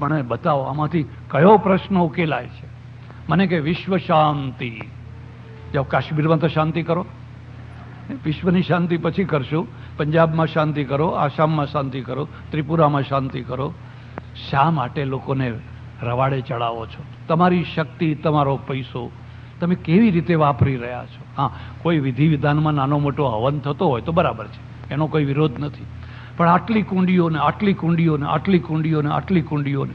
મને બતાવો આમાંથી કયો પ્રશ્ન ઉકેલાય છે. મને કે વિશ્વ શાંતિ. જાઓ કાશ્મીરમાં તો શાંતિ કરો, વિશ્વની શાંતિ પછી કરશું. પંજાબમાં શાંતિ કરો, આસામમાં શાંતિ કરો, ત્રિપુરામાં શાંતિ કરો. શા માટે લોકોને રવાડે ચડાવો છો? તમારી શક્તિ, તમારો પૈસો તમે કેવી રીતે વાપરી રહ્યા છો? હા, કોઈ વિધિ વિધાનમાં નાનો મોટો હવન થતો હોય તો બરાબર છે, એનો કોઈ વિરોધ નથી. પણ આટલી કુંડીઓને આટલી કુંડીઓને આટલી કુંડીઓને આટલી કુંડીઓને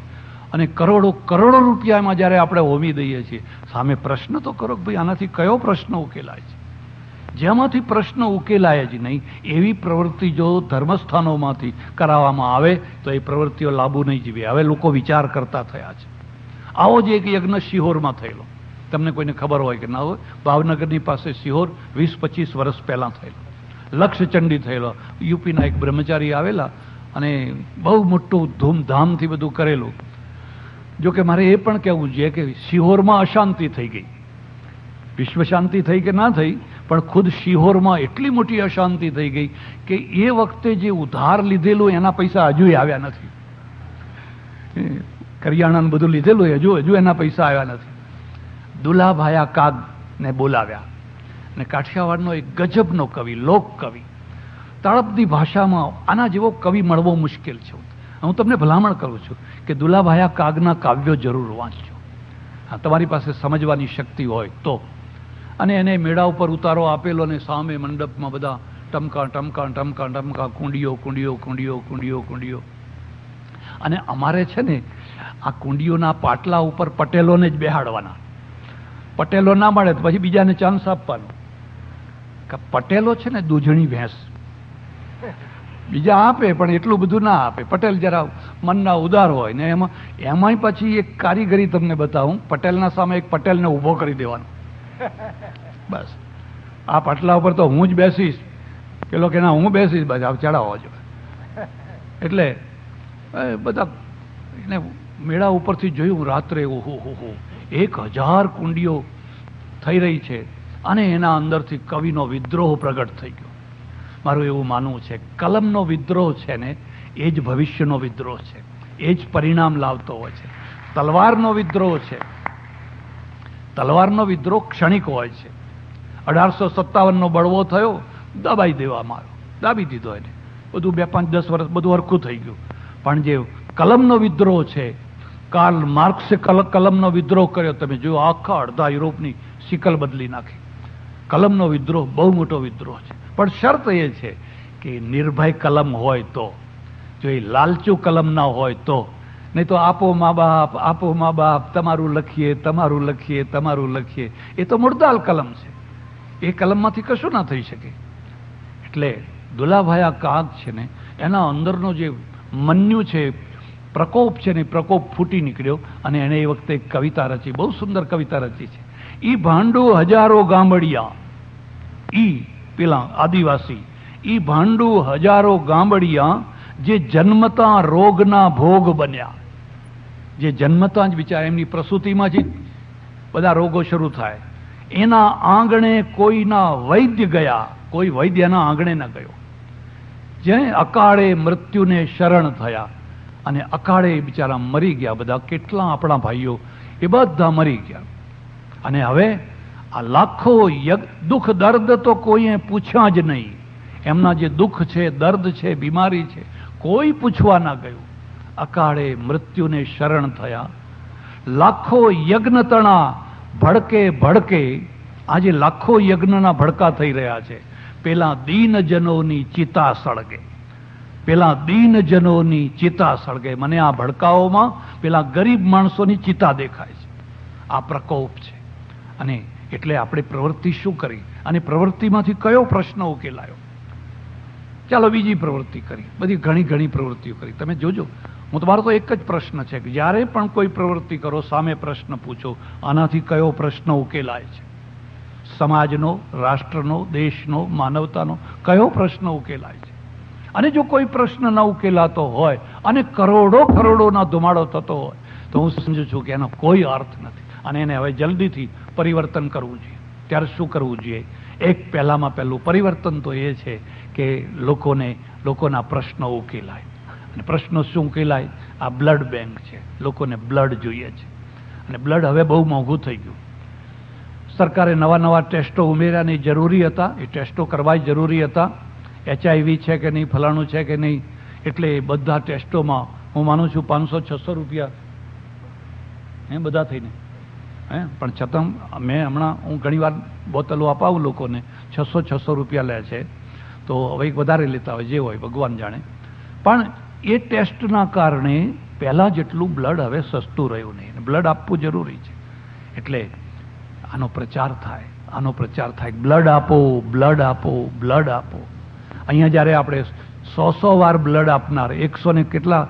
અને કરોડો કરોડો રૂપિયામાં જ્યારે આપણે હોમી દઈએ છીએ, સામે પ્રશ્ન તો કરો કે ભાઈ આનાથી કયો પ્રશ્ન ઉકેલાય છે? જેમાંથી પ્રશ્ન ઉકેલાય જ નહીં એવી પ્રવૃત્તિ જો ધર્મસ્થાનોમાંથી કરાવવામાં આવે તો એ પ્રવૃત્તિઓ લાંબુ નહીં જીવે. હવે લોકો વિચાર કરતા થયા છે. આવો જ એક યજ્ઞ શિહોરમાં થયેલો, તમને કોઈને ખબર હોય કે ના હોય, ભાવનગરની પાસે શિહોર 20-25 વર્ષ પહેલાં થયેલો. લક્ષચંડી થયેલો. યુપીના એક બ્રહ્મચારી આવેલા અને બહુ મોટું ધૂમધામથી બધું કરેલું. જોકે મારે એ પણ કહેવું જોઈએ કે શિહોરમાં અશાંતિ થઈ ગઈ. વિશ્વ શાંતિ થઈ કે ના થઈ, પણ ખુદ શિહોરમાં એટલી મોટી અશાંતિ થઈ ગઈ કે એ વખતે જે ઉધાર લીધેલું એના પૈસા હજુ આવ્યા નથી. કરિયાણાનું બધું લીધેલું હજુ એના પૈસા આવ્યા નથી. દુલાભાયા કાગને બોલાવ્યા અને કાઠિયાવાડનો એક ગજબનો કવિ, લોક કવિ, તળપદી ભાષામાં આના જેવો કવિ મળવો મુશ્કેલ છે. હું તમને ભલામણ કરું છું કે દુલાભાયા કાગના કાવ્યો જરૂર વાંચજો. હા, તમારી પાસે સમજવાની શક્તિ હોય તો. અને એને મેળા ઉપર ઉતારો આપેલો અને સામે મંડપમાં બધા ટમકા ટમકા ટમકા ટમકા, કુંડીઓ કુંડીઓ કુંડીઓ કુંડીઓ કુંડીઓ. અને અમારે છે ને આ કુંડીઓના પાટલા ઉપર પટેલોને જ બેહાડવાના. પટેલો ના મળે તો પછી બીજાને ચાન્સ આપવાનો. પટેલો છે ને દૂધણી ભેંસ, બીજા આપે પણ એટલું બધું ના આપે. પટેલ જરા મનના ઉદાર હોય ને એમાંય પછી એક કારીગરી તમને બતાવું. પટેલના સામે એક પટેલને ઊભો કરી દેવાનો. બસ આ પાટલા ઉપર તો હું જ બેસીશ, પેલો કે ના હું બેસીશ, બસ આપ ચડાવો છો. એટલે બધા એને મેળા ઉપરથી જોયું રાત્રે, ઓહો હો 1000 કુંડીઓ થઈ રહી છે અને એના અંદરથી કવિનો વિદ્રોહ પ્રગટ થઈ ગયો. મારું એવું માનવું છે કલમનો વિદ્રોહ છે ને એ જ ભવિષ્યનો વિદ્રોહ છે, એ જ પરિણામ લાવતો હોય છે. તલવારનો વિદ્રોહ છે, તલવારનો વિદ્રોહ ક્ષણિક હોય છે. 1857નો બળવો થયો, દબાઈ દેવામાં આવ્યો, દાબી દીધો એને, બધું 2, 5, 10 વર્ષ બધું હરખું થઈ ગયું. પણ જે કલમનો વિદ્રોહ છે, કાર્લ માર્ક્સે કલમનો વિદ્રોહ કર્યો. તમે જો આખા અડધા યુરોપની શિકલ બદલી નાખી. કલમનો વિદ્રોહ બહુ મોટો વિદ્રોહ છે. પણ શરત એ છે કે નિર્ભય કલમ હોય તો, જો એ લાલચુ કલમ ના હોય તો. નહીં તો આપો મા બાપ, આપો મા બાપ, તમારું લખીએ તમારું લખીએ તમારું લખીએ, એ તો મુર્દાલ કલમ છે. એ કલમમાંથી કશું ના થઈ શકે. એટલે દુલાભાયા કાગ છે ને એના અંદરનો જે મન્યુ છે, પ્રકોપ છે ને, પ્રકોપ ફૂટી નીકળ્યો અને એને એ વખતે કવિતા રચી, બહુ સુંદર કવિતા રચી છે. ઈ ભાંડુ હજારો ગામડિયા, ઈ પેલા આદિવાસી, ઈ ભાંડુ હજારો ગામડિયા જે જન્મતા રોગના ભોગ બન્યા. જે જન્મતા જ બિચારા એમની પ્રસૂતિમાં જ બધા રોગો શરૂ થાય. એના આંગણે કોઈના વૈદ્ય ગયા, કોઈ વૈદ્ય એના આંગણે ન ગયો. જે અકાળે મૃત્યુને શરણ થયા અને અકાળે બિચારા મરી ગયા. બધા કેટલા આપણા ભાઈઓ એ બધા મરી ગયા. અને હવે આ લાખો દુઃખ દર્દ તો કોઈએ પૂછ્યા જ નહીં. એમના જે દુઃખ છે, દર્દ છે, બીમારી છે, કોઈ પૂછવા ના ગયું. અકાળે મૃત્યુને શરણ થયા. લાખો યજ્ઞ તણા ભડકે ભડકે. આજે લાખો યજ્ઞના ભડકા થઈ રહ્યા છે. પેલા દીનજનોની ચિતા સળગે, પેલા દીનજનોની ચિતા સળગે. મને આ ભડકાઓમાં પેલા ગરીબ માણસોની ચિતા દેખાય છે. આ પ્રકોપ છે. અને એટલે આપણે પ્રવૃત્તિ શું કરી અને પ્રવૃત્તિમાંથી કયો પ્રશ્ન ઉકેલાયો? ચાલો બીજી પ્રવૃત્તિ કરી, બધી ઘણી ઘણી પ્રવૃત્તિઓ કરી. તમે જોજો, હું તમારો તો એક જ પ્રશ્ન છે કે જ્યારે પણ કોઈ પ્રવૃત્તિ કરો સામે પ્રશ્ન પૂછો, આનાથી કયો પ્રશ્ન ઉકેલાય છે? સમાજનો, રાષ્ટ્રનો, દેશનો, માનવતાનો કયો પ્રશ્ન ઉકેલાય છે? અને જો કોઈ પ્રશ્ન ન ઉકેલાતો હોય અને કરોડો કરોડોના ધુમાડો થતો હોય તો હું સમજુ છું કે એનો કોઈ અર્થ નથી અને એને હવે જલ્દીથી પરિવર્તન કરવું જોઈએ. ત્યારે શું કરવું જોઈએ? એક પહેલામાં પહેલું પરિવર્તન તો એ છે કે લોકોના પ્રશ્નો ઉકેલાય. અને પ્રશ્નો શું ઉકેલાય? આ બ્લડ બેંક છે. લોકોને બ્લડ જોઈએ છે અને બ્લડ હવે બહુ મોંઘું થઈ ગયું. સરકારે નવા નવા ટેસ્ટો ઉમેર્યાની જરૂરી હતા, એ ટેસ્ટો કરવા જરૂરી હતા. HIV છે કે નહીં, ફલાણું છે કે નહીં, એટલે એ બધા ટેસ્ટોમાં હું માનું છું 500-600 રૂપિયા બધા થઈને પણ છતાં મેં હમણાં હું ઘણીવાર બોટલો અપાવું લોકોને, 600 રૂપિયા લે છે. તો હવે વધારે લેતા હોય, જે હોય ભગવાન જાણે. પણ એ ટેસ્ટના કારણે પહેલાં જેટલું બ્લડ હવે સસ્તું રહ્યું નહીં. બ્લડ આપવું જરૂરી છે. એટલે આનો પ્રચાર થાય, આનો પ્રચાર થાય. બ્લડ આપો, બ્લડ આપો, બ્લડ આપો. અહીંયા જ્યારે આપણે 100 વાર બ્લડ આપનાર 100 ને કેટલા,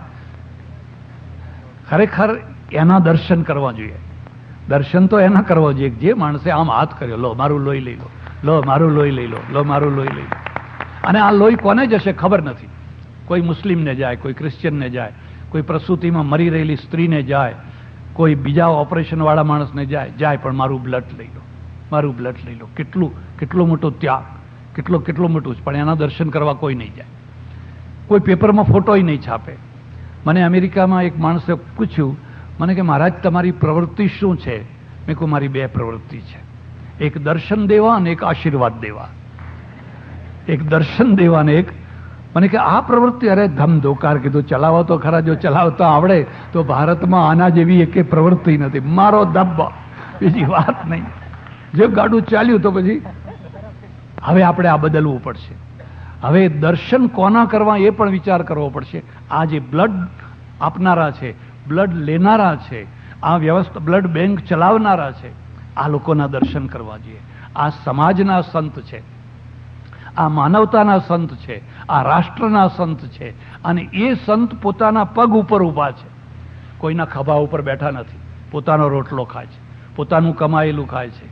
ખરેખર એના દર્શન કરવા જોઈએ. દર્શન તો એના કરવા જોઈએ જે માણસે આમ હાથ કર્યો, લો મારું લોહી લઈ લો, લો મારું લોહી લઈ લો, લો મારું લોહી લઈ લો. અને આ લોહી કોને જશે ખબર નથી. કોઈ મુસ્લિમને જાય, કોઈ ક્રિશ્ચિયનને જાય, કોઈ પ્રસૂતિમાં મરી રહેલી સ્ત્રીને જાય, કોઈ બીજા ઓપરેશનવાળા માણસને જાય, પણ મારું બ્લડ લઈ લો, મારું બ્લડ લઈ લો. કેટલો મોટો ત્યાગ, કેટલો મોટું છે. પણ એના દર્શન કરવા કોઈ નહીં જાય. કોઈ પેપરમાં ફોટોય નહીં છાપે. મને અમેરિકામાં એક માણસે પૂછ્યું, મને કે મહારાજ તમારી પ્રવૃત્તિ શું છે? મેં કહું મારી 2 પ્રવૃત્તિ છે, એક દર્શન દેવા અને એક આશીર્વાદ દેવા. એક દર્શન દેવા અને એક, મને કે આ પ્રવૃત્તિ, અરે ધમધોકાર કીધું, ચલાવો તો ખરા. જો ચલાવતા આવડે તો ભારતમાં આના જેવી એક પ્રવૃત્તિ નથી. મારો ધબ્બા, બીજી વાત નહીં. જો ગાડું ચાલ્યું તો પછી હવે આપણે આ બદલવું પડશે. હવે દર્શન કોના કરવા એ પણ વિચાર કરવો પડશે. આ જે બ્લડ આપનારા છે, બ્લડ લેનારા છે, આ વ્યવસ્થા બ્લડ બેંક ચલાવનારા છે, આ લોકોના દર્શન કરવા જોઈએ. આ સમાજના સંત છે, આ માનવતાના સંત છે, આ રાષ્ટ્રના સંત છે. અને એ સંત પોતાના પગ ઉપર ઊભા છે, કોઈના ખભા ઉપર બેઠા નથી. પોતાનો રોટલો ખાય છે, પોતાનું કમાયેલું ખાય છે.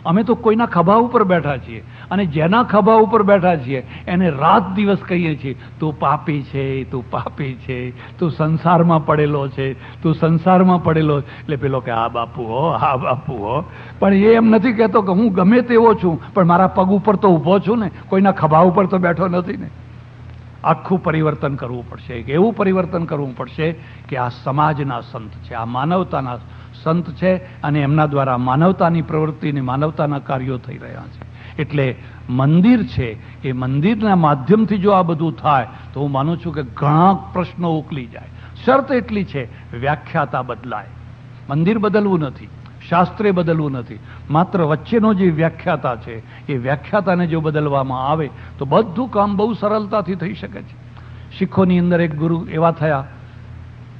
અમે તો કોઈના ખભા ઉપર બેઠા છીએ, અને જેના ખભા ઉપર બેઠા છીએ એને રાત દિવસ કહીએ છીએ, તું પાપી છે, તું પાપી છે, તું સંસારમાં પડેલો છે, તું સંસારમાં પડેલો. એટલે પેલો કે હા બાપુ હો, હા બાપુ હો. પણ એ એમ નથી કહેતો કે હું ગમે તેવો છું, પણ મારા પગ ઉપર તો ઊભો છું ને, કોઈના ખભા ઉપર તો બેઠો નથી ને. આખું પરિવર્તન કરવું પડશે. એક એવું પરિવર્તન કરવું પડશે કે આ સમાજના સંત છે, આ માનવતાના સંત છે, અને એમના દ્વારા માનવતાની પ્રવૃત્તિને માનવતાના કાર્યો થઈ રહ્યા છે. એટલે મંદિર છે, એ મંદિરના માધ્યમથી જો આ બધું થાય તો હું માનું છું કે ઘણા પ્રશ્નો ઉકલી જાય. શરત એટલી છે, વ્યાખ્યાતા બદલાય. મંદિર બદલવું નથી, શાસ્ત્રે બદલવું નથી, માત્ર વચ્ચેનો જે વ્યાખ્યાતા છે એ વ્યાખ્યાતાને જો બદલવામાં આવે તો બધું કામ બહુ સરળતાથી થઈ શકે છે. શીખોની અંદર એક ગુરુ એવા થયા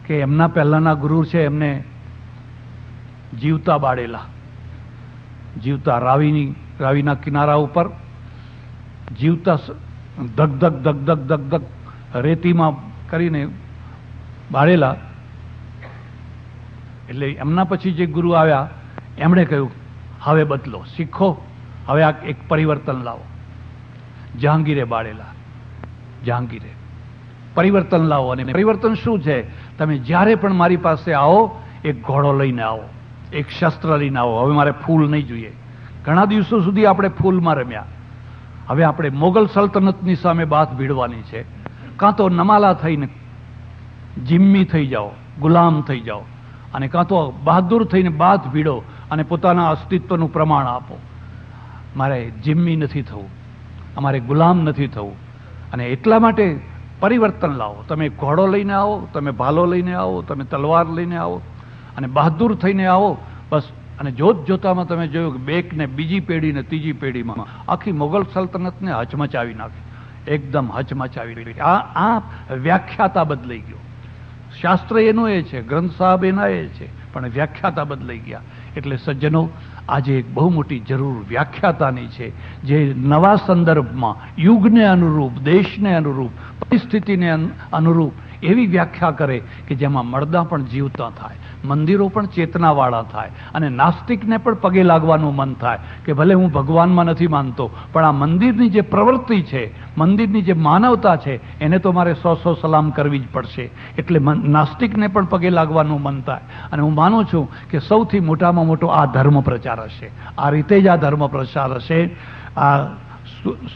કે એમના પહેલાના ગુરુ છે, એમને જીવતા બાળેલા, જીવતા રાવીના કિનારા ઉપર જીવતા ધક ધક ધક ધક ધક ધક રેતીમાં કરીને બાળેલા. એટલે એમના પછી જે ગુરુ આવ્યા એમણે કહ્યું, હવે બદલો, શીખો, હવે આ એક પરિવર્તન લાવો. જહાંગીરે બાળેલા, જહાંગીરે પરિવર્તન લાવો. અને પરિવર્તન શું છે? તમે જ્યારે પણ મારી પાસે આવો, એક ઘોડો લઈને આવો, એક શસ્ત્ર લઈને આવો. હવે મારે ફૂલ નહીં જોઈએ. ઘણા દિવસો સુધી આપણે ફૂલમાં રમ્યા. હવે આપણે મોગલ સલ્તનતની સામે બાથ ભીડવાની છે. કાં તો નમાલા થઈને જિમ્મી થઈ જાઓ, ગુલામ થઈ જાઓ, અને કાં તો બહાદુર થઈને બાથ ભીડો અને પોતાના અસ્તિત્વનું પ્રમાણ આપો. મારે જિમ્મી નથી થવું, અમારે ગુલામ નથી થવું. અને એટલા માટે પરિવર્તન લાવો. તમે ઘોડો લઈને આવો, તમે ભાલો લઈને આવો, તમે તલવાર લઈને આવો, અને બહાદુર થઈને આવો. બસ. અને જોત જોતામાં તમે જોયું કે બેક ને બીજી પેઢી ને ત્રીજી પેઢીમાં આખી મોગલ સલ્તનતને હચમચાવી નાખી, એકદમ હચમચાવી નાખી. આ વ્યાખ્યાતા બદલાઈ ગયો. શાસ્ત્ર એનું એ છે, ગ્રંથ સાહેબ એના એ છે, પણ વ્યાખ્યાતા બદલાઈ ગયા. એટલે સજ્જનો, આજે એક બહુ મોટી જરૂર વ્યાખ્યાતાની છે, જે નવા સંદર્ભમાં યુગને અનુરૂપ, દેશને અનુરૂપ, પરિસ્થિતિને અનુરૂપ એવી વ્યાખ્યા કરે કે જેમાં મળદા પણ જીવતા થાય, મંદિરો પણ ચેતનાવાળા થાય, અને નાસ્તિકને પણ પગે લાગવાનું મન થાય કે ભલે હું ભગવાનમાં નથી માનતો, પણ આ મંદિરની જે પ્રવૃત્તિ છે, મંદિરની જે માનવતા છે, એને તો મારે 100 સલામ કરવી જ પડશે. એટલે નાસ્તિકને પણ પગે લાગવાનું મન થાય. અને હું માનું છું કે સૌથી મોટામાં મોટો આ ધર્મ પ્રચાર હશે. આ રીતે જ આ ધર્મ પ્રચાર હશે. આ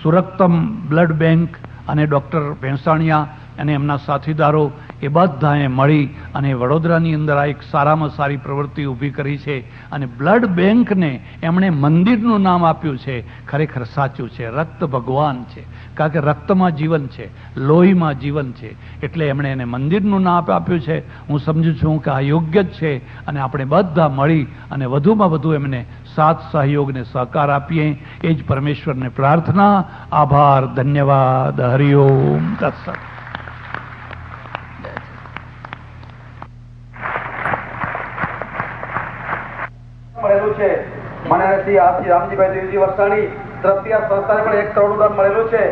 સુરક્તમ બ્લડ બેંક અને ડૉક્ટર ભેંસાણિયા અને એમના સાથીદારો એ બધાએ મળી અને વડોદરાની અંદર આ એક સારામાં સારી પ્રવૃત્તિ ઊભી કરી છે. અને બ્લડ બેંકને એમણે મંદિરનું નામ આપ્યું છે. ખરેખર સાચું છે, રક્ત ભગવાન છે, કારણ કે રક્તમાં જીવન છે, લોહીમાં જીવન છે, એટલે એમણે એને મંદિરનું નામ આપ્યું છે. હું સમજુ છું કે આ યોગ્ય જ છે અને આપણે બધા મળી અને વધુમાં વધુ એમને સાથ સહયોગને સહકાર આપીએ, એ જ પરમેશ્વરને પ્રાર્થના. આભાર, ધન્યવાદ, હરિઓમ તત્સત. મળેલું છે માનનીય શ્રી આરસી રામજીભાઈ દેવજી વરસાણી તરફથી આ સંસ્થાને પણ 1 કરોડ દાન મળેલું છે.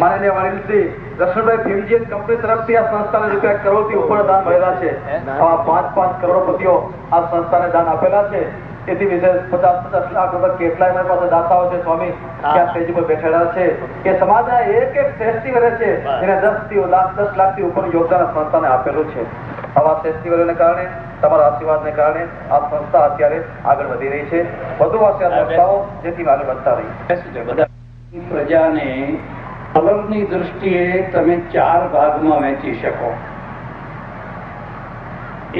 માનનીય વડીલ શ્રી દર્શનભાઈ ભીમજી કંપની તરફથી આ સંસ્થાને રૂપિયા 1 કરોડથી ઉપર દાન મળેલા છે. આવા 5 કરોડપતિઓ આ સંસ્થાને દાન આપેલા છે. તેથી વિશેષ 50 લાખ રૂપિયા કેટલાય મારી પાસે દાતાઓ છે સ્વામી ત્યાં સ્ટેજ પર બેઠેલા છે કે સમાજના એક ફેસ્ટિવલ છે એને 10 લાખથી ઉપર યોગદાન સંસ્થાને આપેલું છે. આવા ફેસ્ટિવલોને કારણે, તમારા આશીર્વાદને કારણે આ સંસ્થા અત્યારે આગળ વધી રહી છે. વધુ આશીર્વાદ આપતાઓ જેથી આગળ વધતા રહી. પ્રજાને કલરની દૃષ્ટિએ તમે 4 ભાગમાં વહેંચી શકો.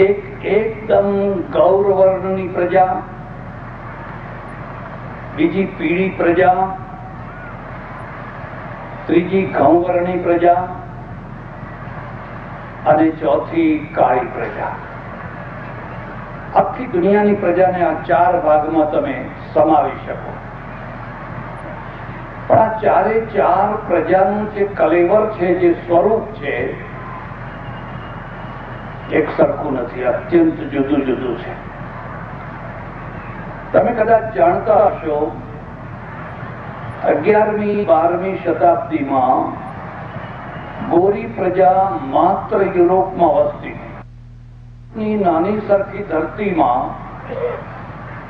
એક એકદમ ગૌર વર્ણની પ્રજા, બીજી પીળી પ્રજા, ત્રીજી ઘઉં વર્ણની પ્રજા અને ચોથી કાળી પ્રજા. આખી દુનિયાની પ્રજાને આ 4 ભાગમાં તમે સમાવી શકો. પણ આ 4 પ્રજાનું જે કલેવર છે, જે સ્વરૂપ છે, એક સરખું નથી, અત્યંત જુદું જુદું છે. તમે કદાચ જાણતા હશો 11મી 12મી શતાબ્દીમાં ગોરી પ્રજા માત્ર યુરોપમાં વસતી. નાની સરખી ધરતીમાં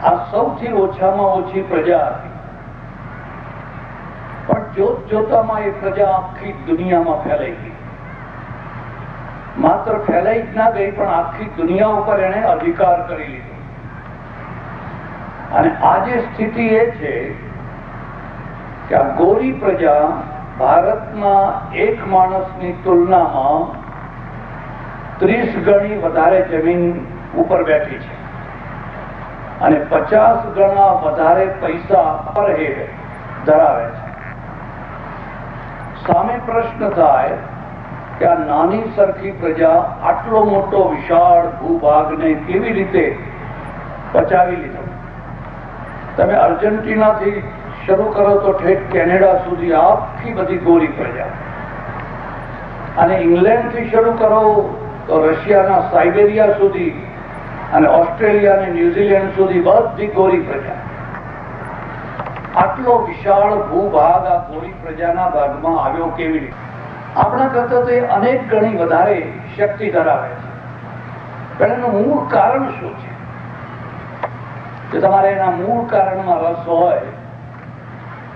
આ સૌથી ઓછામાં ઓછી પ્રજા હતી. પણ જોત જોતામાં એ પ્રજા આખી દુનિયામાં ફેલાઈ ગઈ. માત્ર ફેલાઈ જ ના ગઈ, પણ આખી દુનિયા ઉપર એને અધિકાર કરી લીધો. અને આજે સ્થિતિ એ છે કે આ ગોરી પ્રજા ભારતના એક માણસની તુલનામાં 30 ગણી વધારે જમીન ઉપર બેઠી છે અને 50 ગણા વધારે પૈસા પર હેડ ધરાવે છે. સામે પ્રશ્ન થાય કે આ નાની સરખી પ્રજા આટલો મોટો વિશાળ ભૂભાગને કેવી રીતે બચાવી લીધો? તમે અર્જેન્ટિનાથી શરૂ કરો તો ઠેઠ કેનેડા સુધી આખી બધી ગોરી પ્રજા, અને ઇંગ્લેન્ડથી શરૂ કરો તો રશિયાના સાઇબેરિયા સુધી અને ઓસ્ટ્રેલિયા અને ન્યુઝીલેન્ડ સુધી બધી ગોરી પ્રજા. આટલો વિશાળ ભૂભાગ આ ગોરી પ્રજાના ભાગમાં આવ્યો કેવી રીતે? આપણા કરતા તો અનેક ગણી વધારે શક્તિ ધરાવે છે. પણ એનું મૂળ કારણ શું છે? જો તમારે એના મૂળ કારણમાં રસ હોય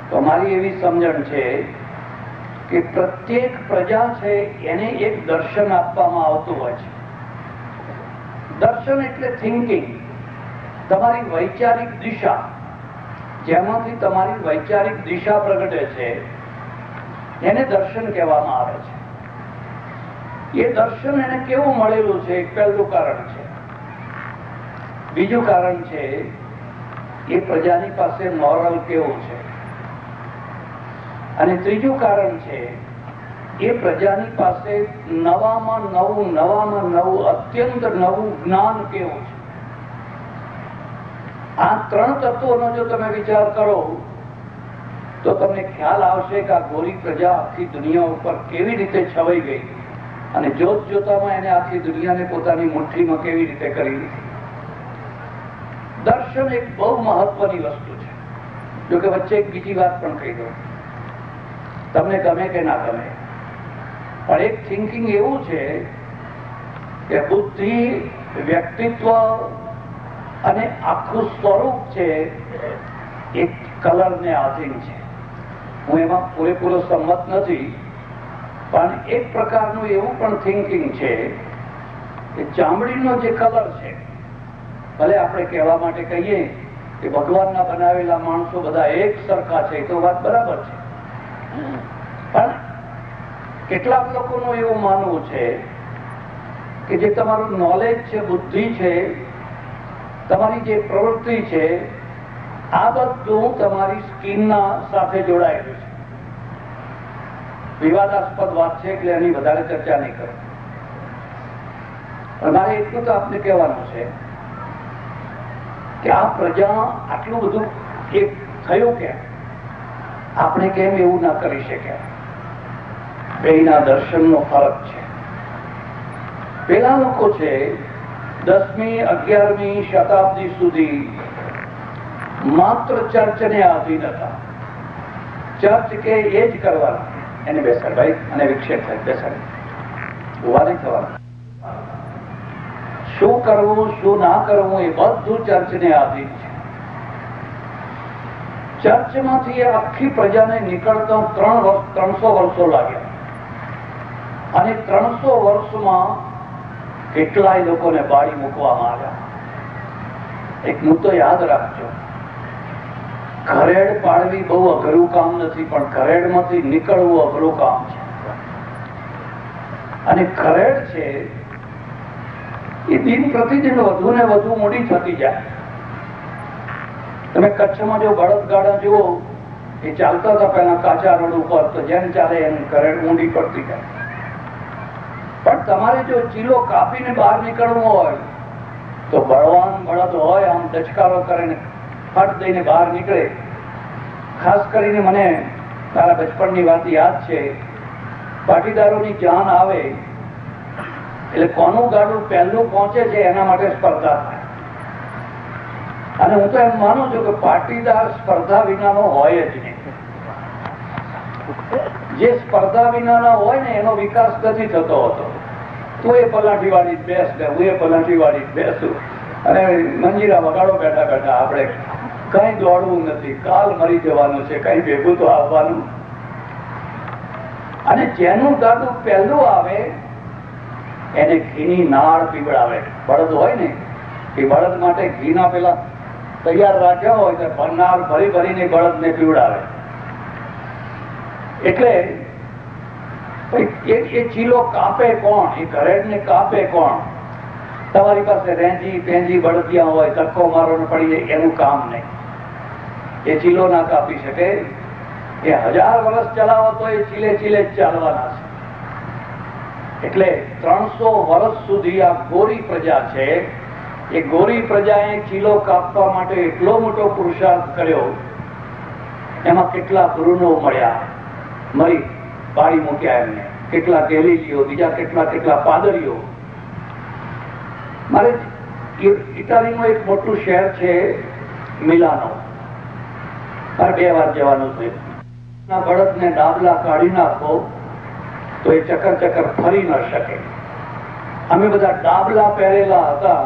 તો મારી એવી સમજણ છે કે પ્રત્યેક પ્રજા છે એને એક દર્શન આપવામાં આવતું હોય છે. દર્શન એટલે થિંકિંગ, તમારી વૈચારિક દિશા, જેમાંથી તમારી વૈચારિક દિશા પ્રગટે છે એને દર્શન કહેવામાં આવે છે. એ દર્શન એને કેવું મળેલું છે? એક પહેલું કારણ છે. બીજું કારણ છે એ પ્રજાની પાસે મોરલ કેવું છે. અને ત્રીજું કારણ છે એ પ્રજાની પાસે નવામાં નવું અત્યંત નવું જ્ઞાન કેવું છે. આ 3 તત્વોનો જો તમે વિચાર કરો તો તમને ખ્યાલ આવશે કે આ ગોરી પ્રજા આખી દુનિયા ઉપર કેવી રીતે છવાઈ ગઈ અને જોત જોતામાં એને આખી દુનિયાને પોતાની મુઠ્ઠીમાં કેવી રીતે કરી લીધી. દર્શન એક બહુ મહત્વની વસ્તુ છે. જો કે વચ્ચે એક બીજી વાત પણ કહી દઉં, તમને ગમે કે ના ગમે, પણ એક થિંકિંગ એવું છે કે બુદ્ધિ, વ્યક્તિત્વ અને આખું સ્વરૂપ છે એક કલરને આધીન છે. હું એમાં પૂરેપૂરો સંમત નથી, પણ એક પ્રકારનું એવું પણ થિંકિંગ છે કે ચામડીનો જે કલર છે, ભલે આપણે કહેવા માટે કહીએ કે ભગવાનના બનાવેલા માણસો બધા એક સરખા છે, તો વાત બરાબર છે, પણ કેટલાક લોકોનું એવું માનવું છે કે જે તમારું નોલેજ છે, બુદ્ધિ છે, તમારી જે પ્રવૃત્તિ છે, આ બધું તમારી સ્કીનના સાથે જોડાયેલું છે. વિવાદાસ્પદ વાત છે એટલે એની વધારે ચર્ચા નહીં કરો. પણ મારે એટલું તો આપને કહેવાનું છે કે આ પ્રજા આટલું બધું એક થયું કેમ, આપણે કેમ એવું ના કરી શક્યા? બેના દર્શનનો ફરક છે. પેલા લોકો છે 10મી 11મી શતાબ્દી સુધી માત્ર ચર્ચને આધીન હતા. ચર્ચ કે એ જ કરવાનું, એને બેસાડ ભાઈ અને વિક્ષેપ થાય, બેસાડ, ઉભા નહીં થવાનું. શું કરવું શું ના કરવું એ બધું ચર્ચને આધીન છે. ચર્ચમાંથી આખી પ્રજાને નીકળતા 300 વર્ષો લાગ્યા અને 300 વર્ષમાં કેટલાય લોકોને બાળી મૂકવામાં આવ્યા. એક મુદ્દો યાદ રાખજો, ઘરેડ પાડવી બહુ અઘરું કામ નથી, પણ ઘરેડમાંથી નીકળવું અઘરું કામ છે. અને ઘરેડ છે એ દિન પ્રતિદિન વધુ ને વધુ મોટી થતી જાય. તમે કચ્છમાં જો બળદગાડા જુઓ, એ ચાલતા હતા પહેલા કાચા રોડ ઉપર, તો જેમ ચાલે એમ ઘરેડ ઊંડી પડતી જાય. પણ તમારે જો ચીલો કાપીને બહાર નીકળવું હોય તો બળવાન બળદ હોય, આમ દચકારો કરીને ફટ દઈને બહાર નીકળે. ખાસ કરીને મને તારા બચપણની વાત યાદ છે, પાટીદારોની જાન આવે એટલે કોનું ગાડું પહેલું પહોંચે છે એના માટે સ્પર્ધા થાય. અને હું તો એમ માનું છું કે પાટીદાર સ્પર્ધા વિનાનો હોય જ નહીં. જે સ્પર્ધા વિનાના હોય ને એનો વિકાસ નથી થતો હતો. તું એ પલાઠી વાળી બેસ ને હું એ પલાઠી વાળી બેસું અને મંજીરા વગાડો બેઠા બેઠા. આપણે કઈ દોડવું નથી, કાલ મરી જવાનું છે, કઈ ભેગું તો આવવાનું. અને જેનું ગાડું પહેલું આવે એને ઘીની નાળ પીવડાવે. બળદ હોય ને એ બળદ માટે ઘીના પેલા તૈયાર રાખ્યા હોય તો નાળ ભરી ભરીને બળદને પીવડાવે. એટલે એ ચીલો કાપે કોણ? એ ઘરેડને કાપે કોણ? તમારી પાસે રેંજી પેંજી બળદિયા હોય, ધક્કો મારો પડી જાય, એનું કામ નહીં. એ ચીલો ના કાપી શકે. એ 1000 વર્ષ ચલાવો તો એ ચીલે ચીલે જ ચાલવાના છે. એટલે 300 વર્ષ સુધી આ ગોરી પ્રજા છે, એ ગોરી પ્રજાએ ચીલો કાપવા માટે એટલો મોટો પુરુષાર્થ કર્યો. એમાં કેટલા ગુરુનો મળ્યા, મરી બાળી મૂક્યા એમને. કેટલા ગેલીલીઓ, બીજા કેટલા પાદરીઓ. મારે ઇટાલીનું એક મોટું શહેર છે મિલાનો, મારે 2 વાર જવાનું થયું. બળદને ડાબલા કાઢી નાખો તો એ ચક્કર ચક્કર ફરી ન શકે. અમે બધા ડાબલા પહેરેલા હતા,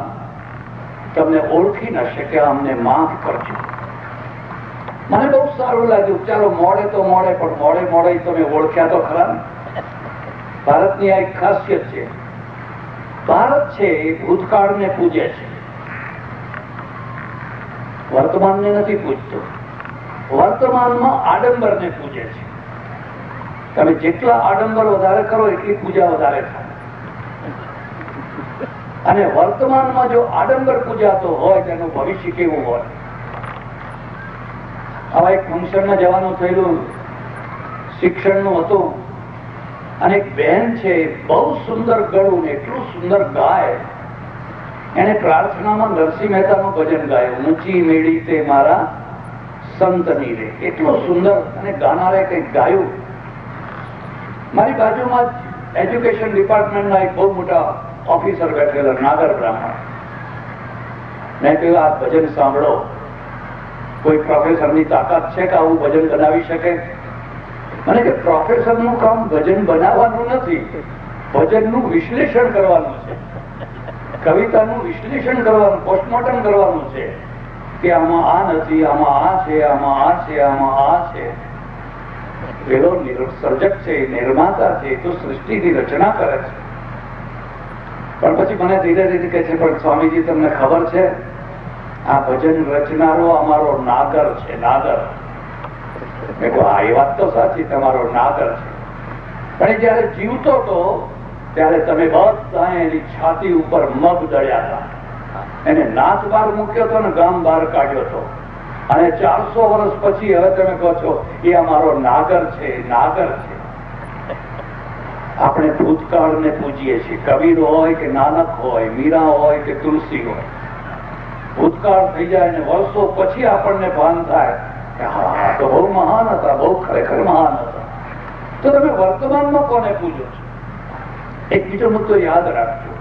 તમને ઓળખી ન શક્યા, અમને માફ કરજો. મને બહુ સારું લાગ્યું. ચાલો મોડે તો મોડે, પણ મોડે તમે ઓળખ્યા તો ખરા. ભારતની આ એક ખાસિયત છે. ભારત છે એ ભૂતકાળને પૂજે છે, વર્તમાનને નથી પૂજતો. વર્તમાનમાં આડંબરને પૂજે છે. તમે જેટલા આડંબર વધારે કરો એટલી પૂજા વધારે થાય. અને વર્તમાનમાં જો આડંબર પૂજાતો હોય તેનું ભવિષ્ય કેવું હોય? આવા એક ફંક્શનમાં જવાનું થયેલું, શિક્ષણનું હતું, અને એક બહેન છે બહુ સુંદર ગળું, એટલું સુંદર ગાય. એને પ્રાર્થનામાં નરસિંહ મહેતાનું ભજન ગાયું, ઊંચી મેળી તે મારા સંતની રે. એટલું સુંદર. અને ગાનારે કંઈક ગાયું. મારી બાજુમાં એજ્યુકેશન ડિપાર્ટમેન્ટના એક બહુ મોટા ઓફિસર બેઠેલા, નાગર બ્રાહ્મણ. મેં કહ્યું આ ભજન સાંભળો, કોઈ પ્રોફેસરની તાકાત છે કે આવું ભજન બનાવી શકે? મને કે પ્રોફેસરનું કામ ભજન બનાવવાનું નથી, ભજનનું વિશ્લેષણ કરવાનું છે, કવિતાનું વિશ્લેષણ કરવાનું, પોસ્ટમોર્ટમ કરવાનું છે કે આમાં આ નથી, આમાં આ છે, આમાં આ છે, આમાં આ છે. પેલો સર્જક છે, નિર્માતા છે, તો સૃષ્ટિની રચના કરે છે. પણ પછી મને ધીરે ધીરે કહે છે, પણ સ્વામીજી તમને ખબર છે આ ભજન રચનારો અમારો નાગર છે, નાગર. મેં કહ્યું હા, એ વાત તો સાચી, તમારો નાગર છે, પણ જયારે જીવતો હતો ત્યારે તમે બધા એની છાતી ઉપર મગ દળ્યા હતા, એને નાથ બહાર મૂક્યો હતો ને ગામ બહાર કાઢ્યો હતો. અને 400 વર્ષ પછી હવે તમે કહો છો એ અમારો નાગર છે, નાગર છે. આપણે ભૂતકાળને પૂજીએ છીએ. કબીર હોય કે નાનક હોય, મીરા હોય કે તુલસી હોય, ભૂતકાળ થઈ જાય ને વર્ષો પછી આપણને ભાન થાય કે હા તો બહુ મહાન હતા, બહુ ખરેખર મહાન હતા. તો તમે વર્તમાનમાં કોને પૂજો છો? એક બીજો મુદ્દો યાદ રાખજો,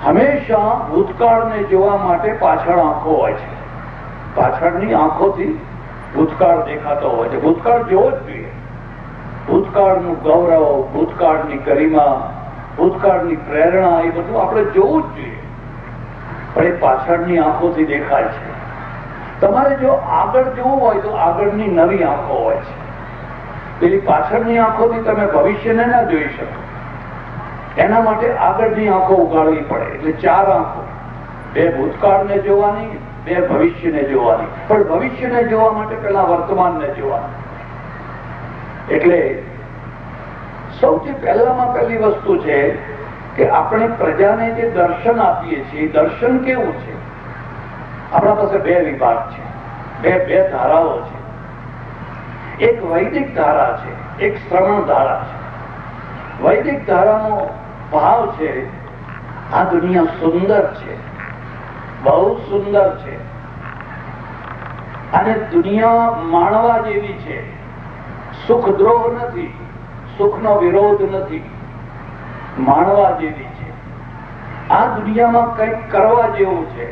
હંમેશા ભૂતકાળને જોવા માટે પાછળ આંખો હોય છે. પાછળની આંખોથી ભૂતકાળ દેખાતો હોય છે. ભૂતકાળ જોવો જ જોઈએ. ભૂતકાળનું ગૌરવ, ભૂતકાળની ગરિમા, ભૂતકાળની પ્રેરણા, એ બધું આપણે જોવું જ જોઈએ. પણ એ પાછળની આંખોથી દેખાય છે. તમારે જો આગળ જોવું હોય તો આગળની નવી આંખો હોય છે. પેલી પાછળની આંખોથી તમે ભવિષ્યને ના જોઈ શકો. એના માટે આગળની આંખો ઉગાડવી પડે. એટલે 4 આંખો, 2 ભૂતકાળને જોવાની, 2 ભવિષ્યને જોવાની. પણ ભવિષ્યને જોવા માટે પેલા વર્તમાનને જોવાનું. એટલે સૌથી પહેલામાં પહેલી વસ્તુ છે કે આપણે પ્રજાને જે દર્શન આપીએ છીએ, દર્શન કેવું છે? આપણા પાસે 2 વિભાગ છે, બે ધારાઓ છે. એક વૈદિક ધારા છે, એક શ્રવણ ધારા છે. વૈદિક ધારાનો ભાવ છે આ દુનિયા સુંદર છે, બહુ સુંદર છે, અને દુનિયા માણવા જેવી છે. સુખ દ્રોહ નથી, સુખનો વિરોધ નથી, માણવા જેવી છે. આ દુનિયામાં કંઈક કરવા જેવું છે.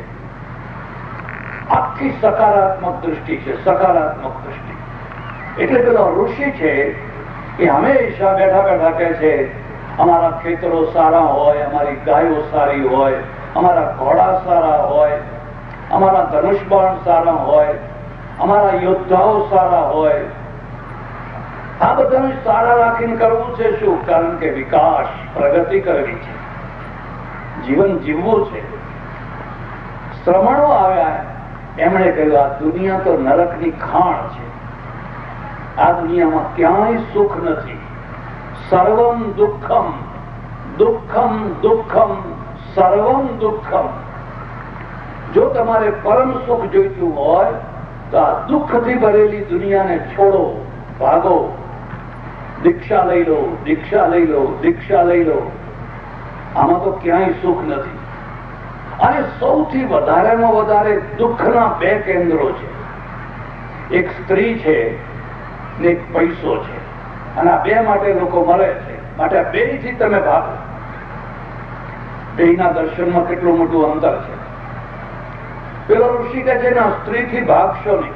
આખી સકારાત્મક દૃષ્ટિ છે, સકારાત્મક દૃષ્ટિ. એટલે પેલો ઋષિ છે એ હંમેશા બેઠા બેઠા કહે છે અમારા ખેતરો સારા હોય, અમારી ગાયો સારી હોય, અમારા ઘોડા સારા હોય, અમારા ધનુષબાણ સારા હોય, અમારા યોદ્ધાઓ સારા હોય. આ બધાને સારા રાખીને કરવું છે શું? કારણ કે વિકાસ, પ્રગતિ કરવી છે, જીવન જીવવું છે. શ્રમણો આવ્યા, એમણે કહ્યું આ દુનિયા તો નરકની ખાણ છે. આ દુનિયામાં ક્યાંય સુખ નથી. સર્વમ દુઃખમ, દુઃખમ દુઃખમ, સર્વમ દુઃખમ. જો તમારે પરમ સુખ જોઈતું હોય તો આ દુઃખથી ભરેલી દુનિયાને છોડો, ભાગો. દીક્ષા લઈ લો, દીક્ષા લઈ લો, દીક્ષા લઈ લો. આમાં તો ક્યાંય સુખ નથી. અને સૌથી વધારેમાં વધારે દુઃખના 2 કેન્દ્રો છે. એક સ્ત્રી છે ને એક પૈસો છે. અને આ 2 માટે લોકો મરે છે. માટે આ 2 થી તમે ભાગો. 2 ના દર્શનમાં કેટલું મોટું અંતર છે. પેલો ઋષિ કહે છે ના, સ્ત્રીથી ભાગશો નહીં.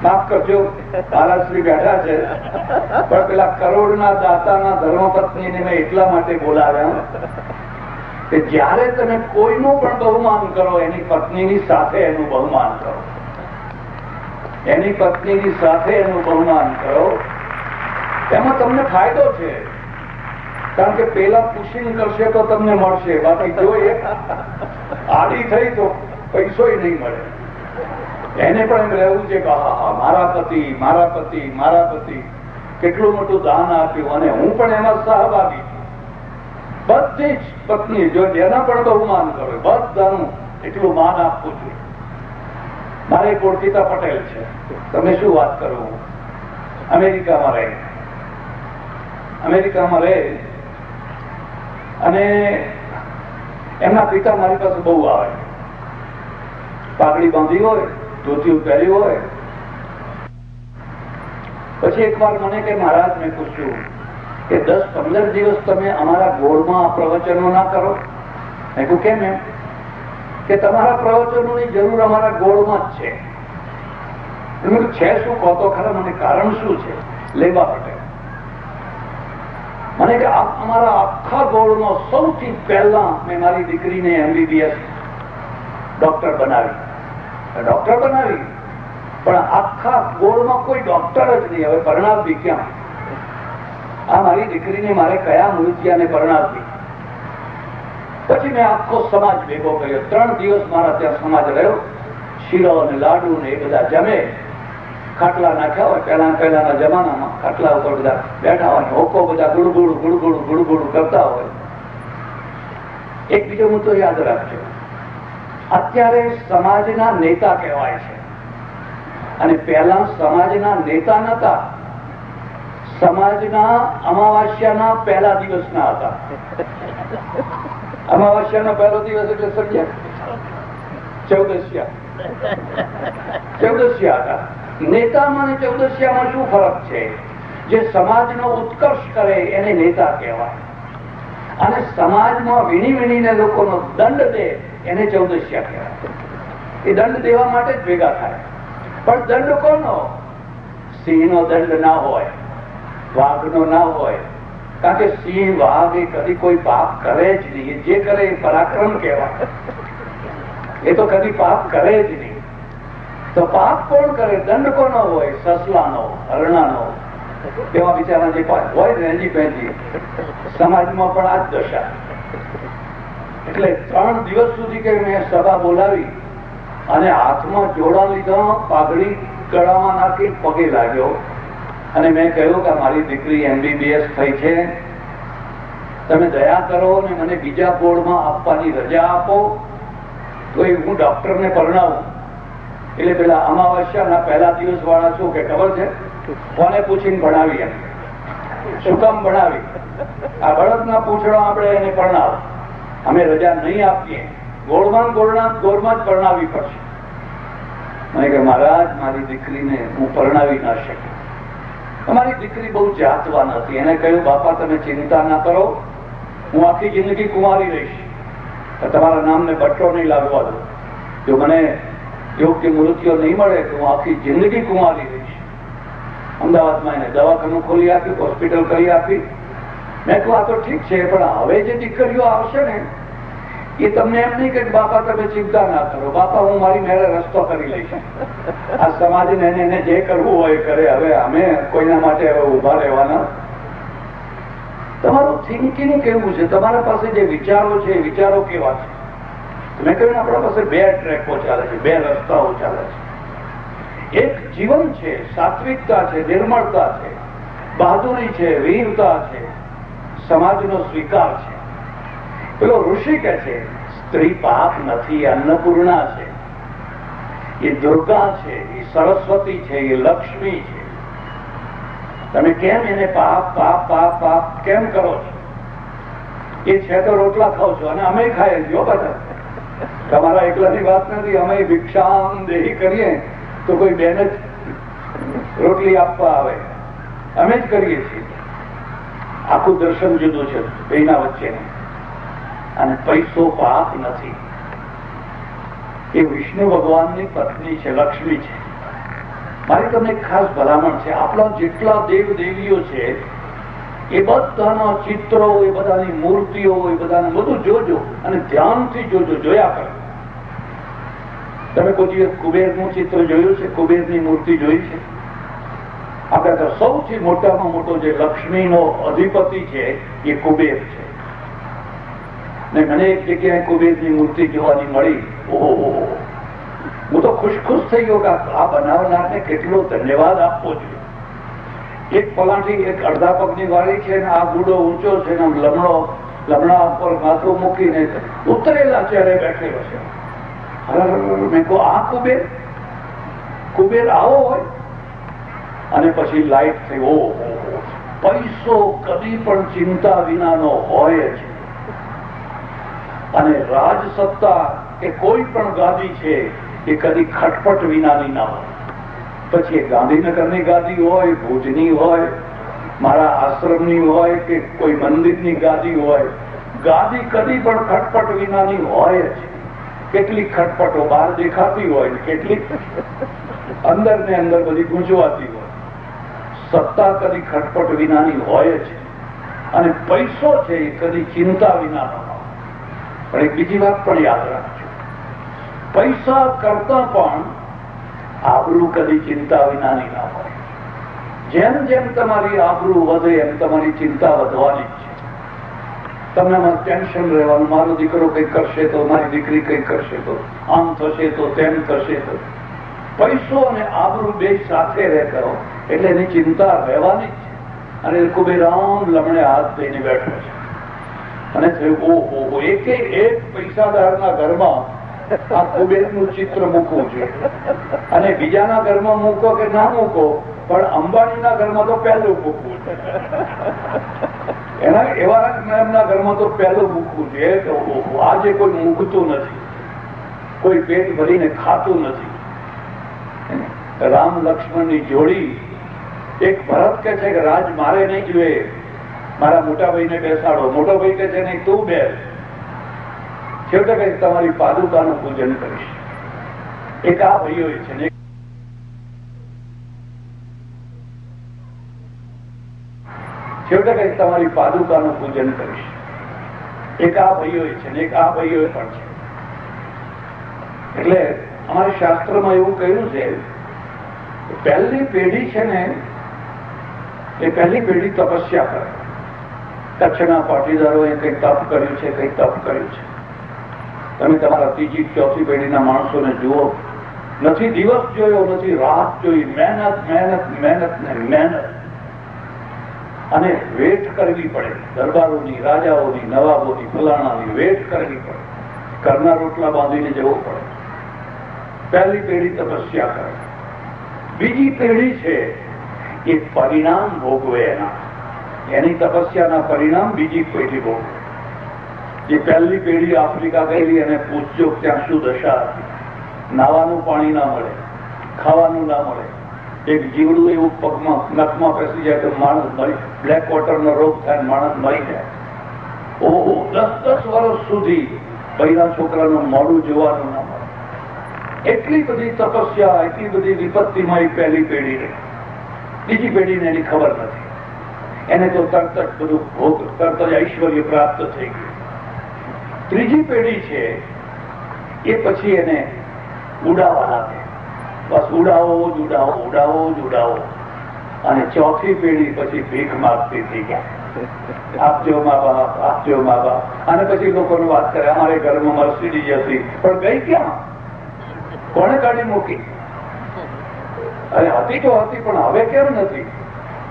માફ કરજો, મારા શ્રી બેઠા છે, પણ પેલા કરોડના દાતાના ધર્મપત્નીને મેં એટલા માટે બોલાવ્યા કે જ્યારે તમે કોઈનું પણ બહુમાન કરો, એની પત્નીની સાથે એનું બહુમાન કરો. એની પત્નીની સાથે એનું બહુમાન કરો. એમાં તમને ફાયદો છે, કારણ કે પેલા પુશિંગ કરશે તો તમને મળશે. બાકી જો એક આડી થઈ તો પૈસોય નહીં મળે. એને પણ એમ રહેવું છે કે હા મારા પતિ, મારા પતિ, મારા પતિ કેટલું મોટું દાન આપ્યું અને હું પણ એમાં સહભાગી છું. બધી જ પત્ની જો જેના પણ બહુમાન કરો, બધાનું એટલું માન આપવું જોઈએ. મારે એક ઓળખીતા પટેલ છે, તમે શું વાત કરો, અમેરિકામાં રહે અને એમના પિતા મારી પાસે બહુ આવે. પાઘડી બાંધી હોય, ધોતિયું પહેર્યું હોય. પછી એક વાર મને કે મહારાજ, મેં પૂછ્યું કે 10-15 દિવસ તમે અમારા ગોળમાં પ્રવચનો ના કરો? મેં કહ્યું કેમ? એમ કે તમારા પ્રવચનોની જરૂર અમારા ગોળમાં જ છે. છે શું કહો તો ખરા, મને કારણ શું છે? લેવા પટેલ મને કે અમારા આખા ગોળમાં સૌથી પહેલા મેં મારી દીકરીને MBBS ડોક્ટર બનાવી. પણ આખા ગોળમાં કોઈ ડોક્ટર જ નહીં. હવે પરણાવવી ક્યાં? આ મારી દીકરીને મારે કયા મૂર્તિયાને પરણાવવી? પછી મેં આખો સમાજ ભેગો કર્યો. 3 દિવસ મારા ત્યાં સમાજ રહ્યો. શીરો અને લાડુ ને એ બધા જમે. ખાટલા નાખ્યા હોય પહેલાના જમાનામાં ખાટલા ઉપર બધા બેઠા હોય, હોકો બધા ગુડગુડ ગુડગુડ ગુડગુડ કરતા હોય. એક બીજો મુદ્દો યાદ રાખજો, અત્યારે સમાજના નેતા કહેવાય છે અને પહેલા સમાજના નેતા નતા, સમાજના અમાવાસ્યાના પહેલા દિવસના હતા. અમાવાસ્યાનો પહેલો દિવસ એટલે સમજ્યા, ચૌદસ્યા. ચૌદસ્યા હતા. નેતામાં અને ચૌદસ્યામાં શું ફરક છે? જે સમાજનો ઉત્કર્ષ કરે એને નેતા કહેવાય, અને સમાજમાં વીણી વીણીને લોકોનો દંડ દે એને ચૌદસ્યા કહેવાય. એ દંડ દેવા માટે જ ભેગા થાય. પણ દંડ કોનો? સિંહનો દંડ ના હોય, વાઘનો ના હોય. કારણ કે સિંહ વાઘ એ કદી કોઈ પાપ કરે જ નહીં. જે કરે એ પરાક્રમ કહેવાય. એ તો કદી પાપ કરે જ નહીં. તો પાપ કોણ કરે? દંડ કોનો હોય? સસલાનો, હરણાનો, એવા બિચારા જે હોય ને એની પહેલી. સમાજમાં પણ આ જ દશા. એટલે 3 દિવસ સુધી કે મેં સભા બોલાવી અને હાથમાં જોડા લીધા, પાઘડી ગળામાં નાખી પગે લાગ્યો અને મેં કહ્યું કે મારી દીકરી MBBS થઈ છે, તમે દયા કરો ને મને બીજા બોર્ડમાં આપવાની રજા આપો તો એ હું ડોક્ટરને પરણાવું. એટલે પેલા અમાવસ્યાના પહેલા દિવસ વાળા શું કે ખબર છે? કોને પૂછીને ભણાવી? એમ શું કામ ભણાવી? આ બળદના પૂછડો આપણે એને પરણાવ, અમે રજા નહીં આપીએ, ગોળમાં ગોળમાં જ પરણાવી પડશે. મને કે મહારાજ મારી દીકરીને હું પરણાવી ના શકી. અમારી દીકરી બહુ જાતવાન હતી. એને કહ્યું બાપા તમે ચિંતા ના કરો, હું આખી જિંદગી કુંવારી રહીશ, તમારા નામને બટ્ટો નહીં લાગવા દો. જો મને યોગ્ય મૃત્યુ નહીં મળે તો હું આખી જિંદગી કુંવારી રહીશ. અમદાવાદમાં એને દવાખાનું ખોલી આપ્યું, હોસ્પિટલ કરી આપી. મેં કહ્યું આ તો ઠીક છે, પણ હવે જે દીકરીઓ આવશે ને એ તમને એમ નહીં કે બાપા તમે ચિંતા ના કરો, બાપા હું મારી મેળે રસ્તો કરી લઈશ. આ સમાજને એને જે કરવું હોય કરે. હવે અમે કોઈના માટે હવે ઉભા રહેવાના. તમારું થિંકિંગ કેવું છે? તમારા પાસે જે વિચારો છે એ વિચારો કેવા છે? મેં કહ્યું આપણા પાસે 2 ટ્રેકો ચાલે છે, 2 રસ્તાઓ ચાલે છે. એક જીવન છે, સાત્વિકતા છે, નિર્મળતા છે, બહાદુરી છે, વીરતા છે, સમાજનો સ્વીકાર છે. પેલો ઋષિ કે છે સ્ત્રી પાપ નથી, અન્નપૂર્ણા છે, એ દુર્ગા છે, એ સરસ્વતી છે, એ લક્ષ્મી છે. તમે કેમ એને પાપ પાપ પાપ પાપ કેમ કરો છો? એ છે તો રોટલા ખાવ છો અને અમે ખાઈએ છીએ બધા. તમારા એકલાની વાત નથી. અમે ભિક્ષામ દેહી કરીએ તો કોઈ બેન જ રોટલી આપવા આવે, અમે જ કરીએ છીએ. આખું દર્શન જુદું છે બેના વચ્ચેનું. અને પૈસો પાપ નથી. એ વિષ્ણુ ભગવાનની પત્ની છે, લક્ષ્મી છે. મારી તમને ખાસ ભલામણ છે, આપણા જેટલા દેવ દેવીઓ છે એ બધાના ચિત્રો, એ બધાની મૂર્તિઓ, એ બધાને બધું જોજો અને ધ્યાનથી જોજો, જોયા કરો. તમે કોઈ કુબેરનું ચિત્ર જોયું છે? કુબેરની મૂર્તિ જોઈ છે? આપણે તો સૌથી મોટામાં મોટો જે લક્ષ્મીનો અધિપતિ છે એ કુબેર છે. ને મને એક જગ્યાએ કુબેરની મૂર્તિ જોવાની મળી. ઓહો, હું તો ખુશ થઈ ગયો કે આ બનાવનારને કેટલો ધન્યવાદ આપવો જોઈએ. એક પલાઠી એક અડધા પગની વાળી છે ને આ ગુડો ઊંચો છે ને લમણા ઉપર માથું મૂકીને ઉતરેલા ચહેરે બેઠેલો છે. મેં કહું આ કુબેર આવો હોય? અને પછી લાઈટ થઈ. ઓહો, પૈસો કદી પણ ચિંતા વિનાનો હોય છે. અને રાજસત્તા એ કોઈ પણ ગાદી છે એ કદી ખટપટ વિનાની ના હોય. પછી એ ગાંધીનગરની ગાદી હોય, ભુજની હોય, મારા આશ્રમની હોય કે કોઈ મંદિરની ગાદી હોય, ગાદી કદી પણ ખટપટ વિનાની હોય છે. કેટલીક ખટપટો બહાર દેખાતી હોય ને કેટલીક અંદર ને અંદર બધી ગુંજવાતી હોય. સત્તા કદી ખટપટ વિનાની હોય છે. અને પૈસો છે એ કદી ચિંતા વિનાનો. પણ એક બીજી વાત પણ યાદ રાખજો, પૈસા કરતા પણ આબરૂ કદી ચિંતા વિનાની ના હોય. જેમ જેમ તમારી આબરૂ વધે એમ તમારી ચિંતા વધવાની જ છે. તમને ટેન્શન રહેવાનું, મારો દીકરો કંઈક કરશે તો, મારી દીકરી કંઈક કરશે તો, આમ થશે તો, તેમ થશે તો. પૈસો અને આબરૂ બે સાથે રહે કરો એટલે એની ચિંતા રહેવાની જ છે. અને કુબેરામ લમણે હાથ દઈને બેઠો છે અને થયું ઓહો, એક પૈસાદારના ઘરમાં આ કુબેરનું ચિત્ર મૂકવું જોઈએ. અને બીજાના ઘરમાં મૂકો કે ના મૂકો, પણ અંબાણીના ઘરમાં તો પહેલું મૂકવું છે. એમના ઘરમાં તો પહેલું મૂકવું જોઈએ કે આજે કોઈ મૂકતું નથી, કોઈ પેટ ભરીને ખાતું નથી. રામ લક્ષ્મણની જોડી, એક ભરત કે છે કે રાજ મારે નહીં જોઈએ, મારા મોટા ભાઈને બેસાડો. મોટો ભાઈ કે છે નહીં, તું બેસ. છેવટે કઈ તમારી પાદુકાનું પૂજન કરીશ. એક આ ભાઈઓ છે ને, છેવટે કઈ તમારી પાદુકાનું પૂજન કરીશ. એક આ ભાઈઓ છે ને, એક આ ભાઈઓ પણ છે. એટલે અમારા શાસ્ત્રમાં એવું કહ્યું છે, પહેલી પેઢી છે ને, એ પહેલી પેઢી તપસ્યા કરે. કચ્છના પાટીદારોએ કઈ તપ કર્યું છે, કઈ તપ કર્યું છે. તમે તમારા ત્રીજી ચોથી પેઢીના માણસોને જુઓ, નથી દિવસ જોયો, નથી રાત જોઈ, મહેનત મહેનત મહેનત ને મહેનત. અને વેટ કરવી પડે, દરબારોની, રાજાઓની, નવાબોની, ફલાણાની વેટ કરવી પડે. ઘરના રોટલા બાંધીને જવું પડે. પહેલી પેઢી તપસ્યા કરે. બીજી પેઢી છે એ પરિણામ ભોગવે. એની તપસ્યાના પરિણામ બીજી પેઢી ભોગવે. જે પહેલી પેઢી આફ્રિકા ગયેલી અને પૂછજો ત્યાં શું દશા હતી. નાવાનું પાણી ના મળે, ખાવાનું ના મળે. એક જીવડું એવું પગમાં નખમાં પેસી જાય તો માણસ મરી, બ્લેક વોટરનો રોગ થાય, માણસ મરી જાય. ઓહો, 10 વર્ષ સુધી બૈરા છોકરાનું મોઢું જોવાનું ના મળે. એટલી બધી તપસ્યા, એટલી બધી વિપત્તિમાં એ પહેલી પેઢી રહી. બીજી પેઢીને એની ખબર નથી. એને તો તરત જ બધું ભોગ, તરત જ ઐશ્વર્ય પ્રાપ્ત થઈ ગયું. ત્રીજી પેઢી છે એ પછી એને ઉડાવવા લાગે. બસ ઉડાવો જ ઉડાવો, ઉડાવો જ ઉડાવો. અને ચોથી પેઢી પછી ભીખ માગતી થઈ ગયા. આપજો મા બાપ, આપજો મા બાપ. અને પછી લોકોને વાત કરે, અમારે ઘરમાં મર્સિડીઝ હતી પણ ગઈ ક્યાં? કોને કાઢી મૂકી? અરે હતી તો હતી, પણ હવે કેમ નથી?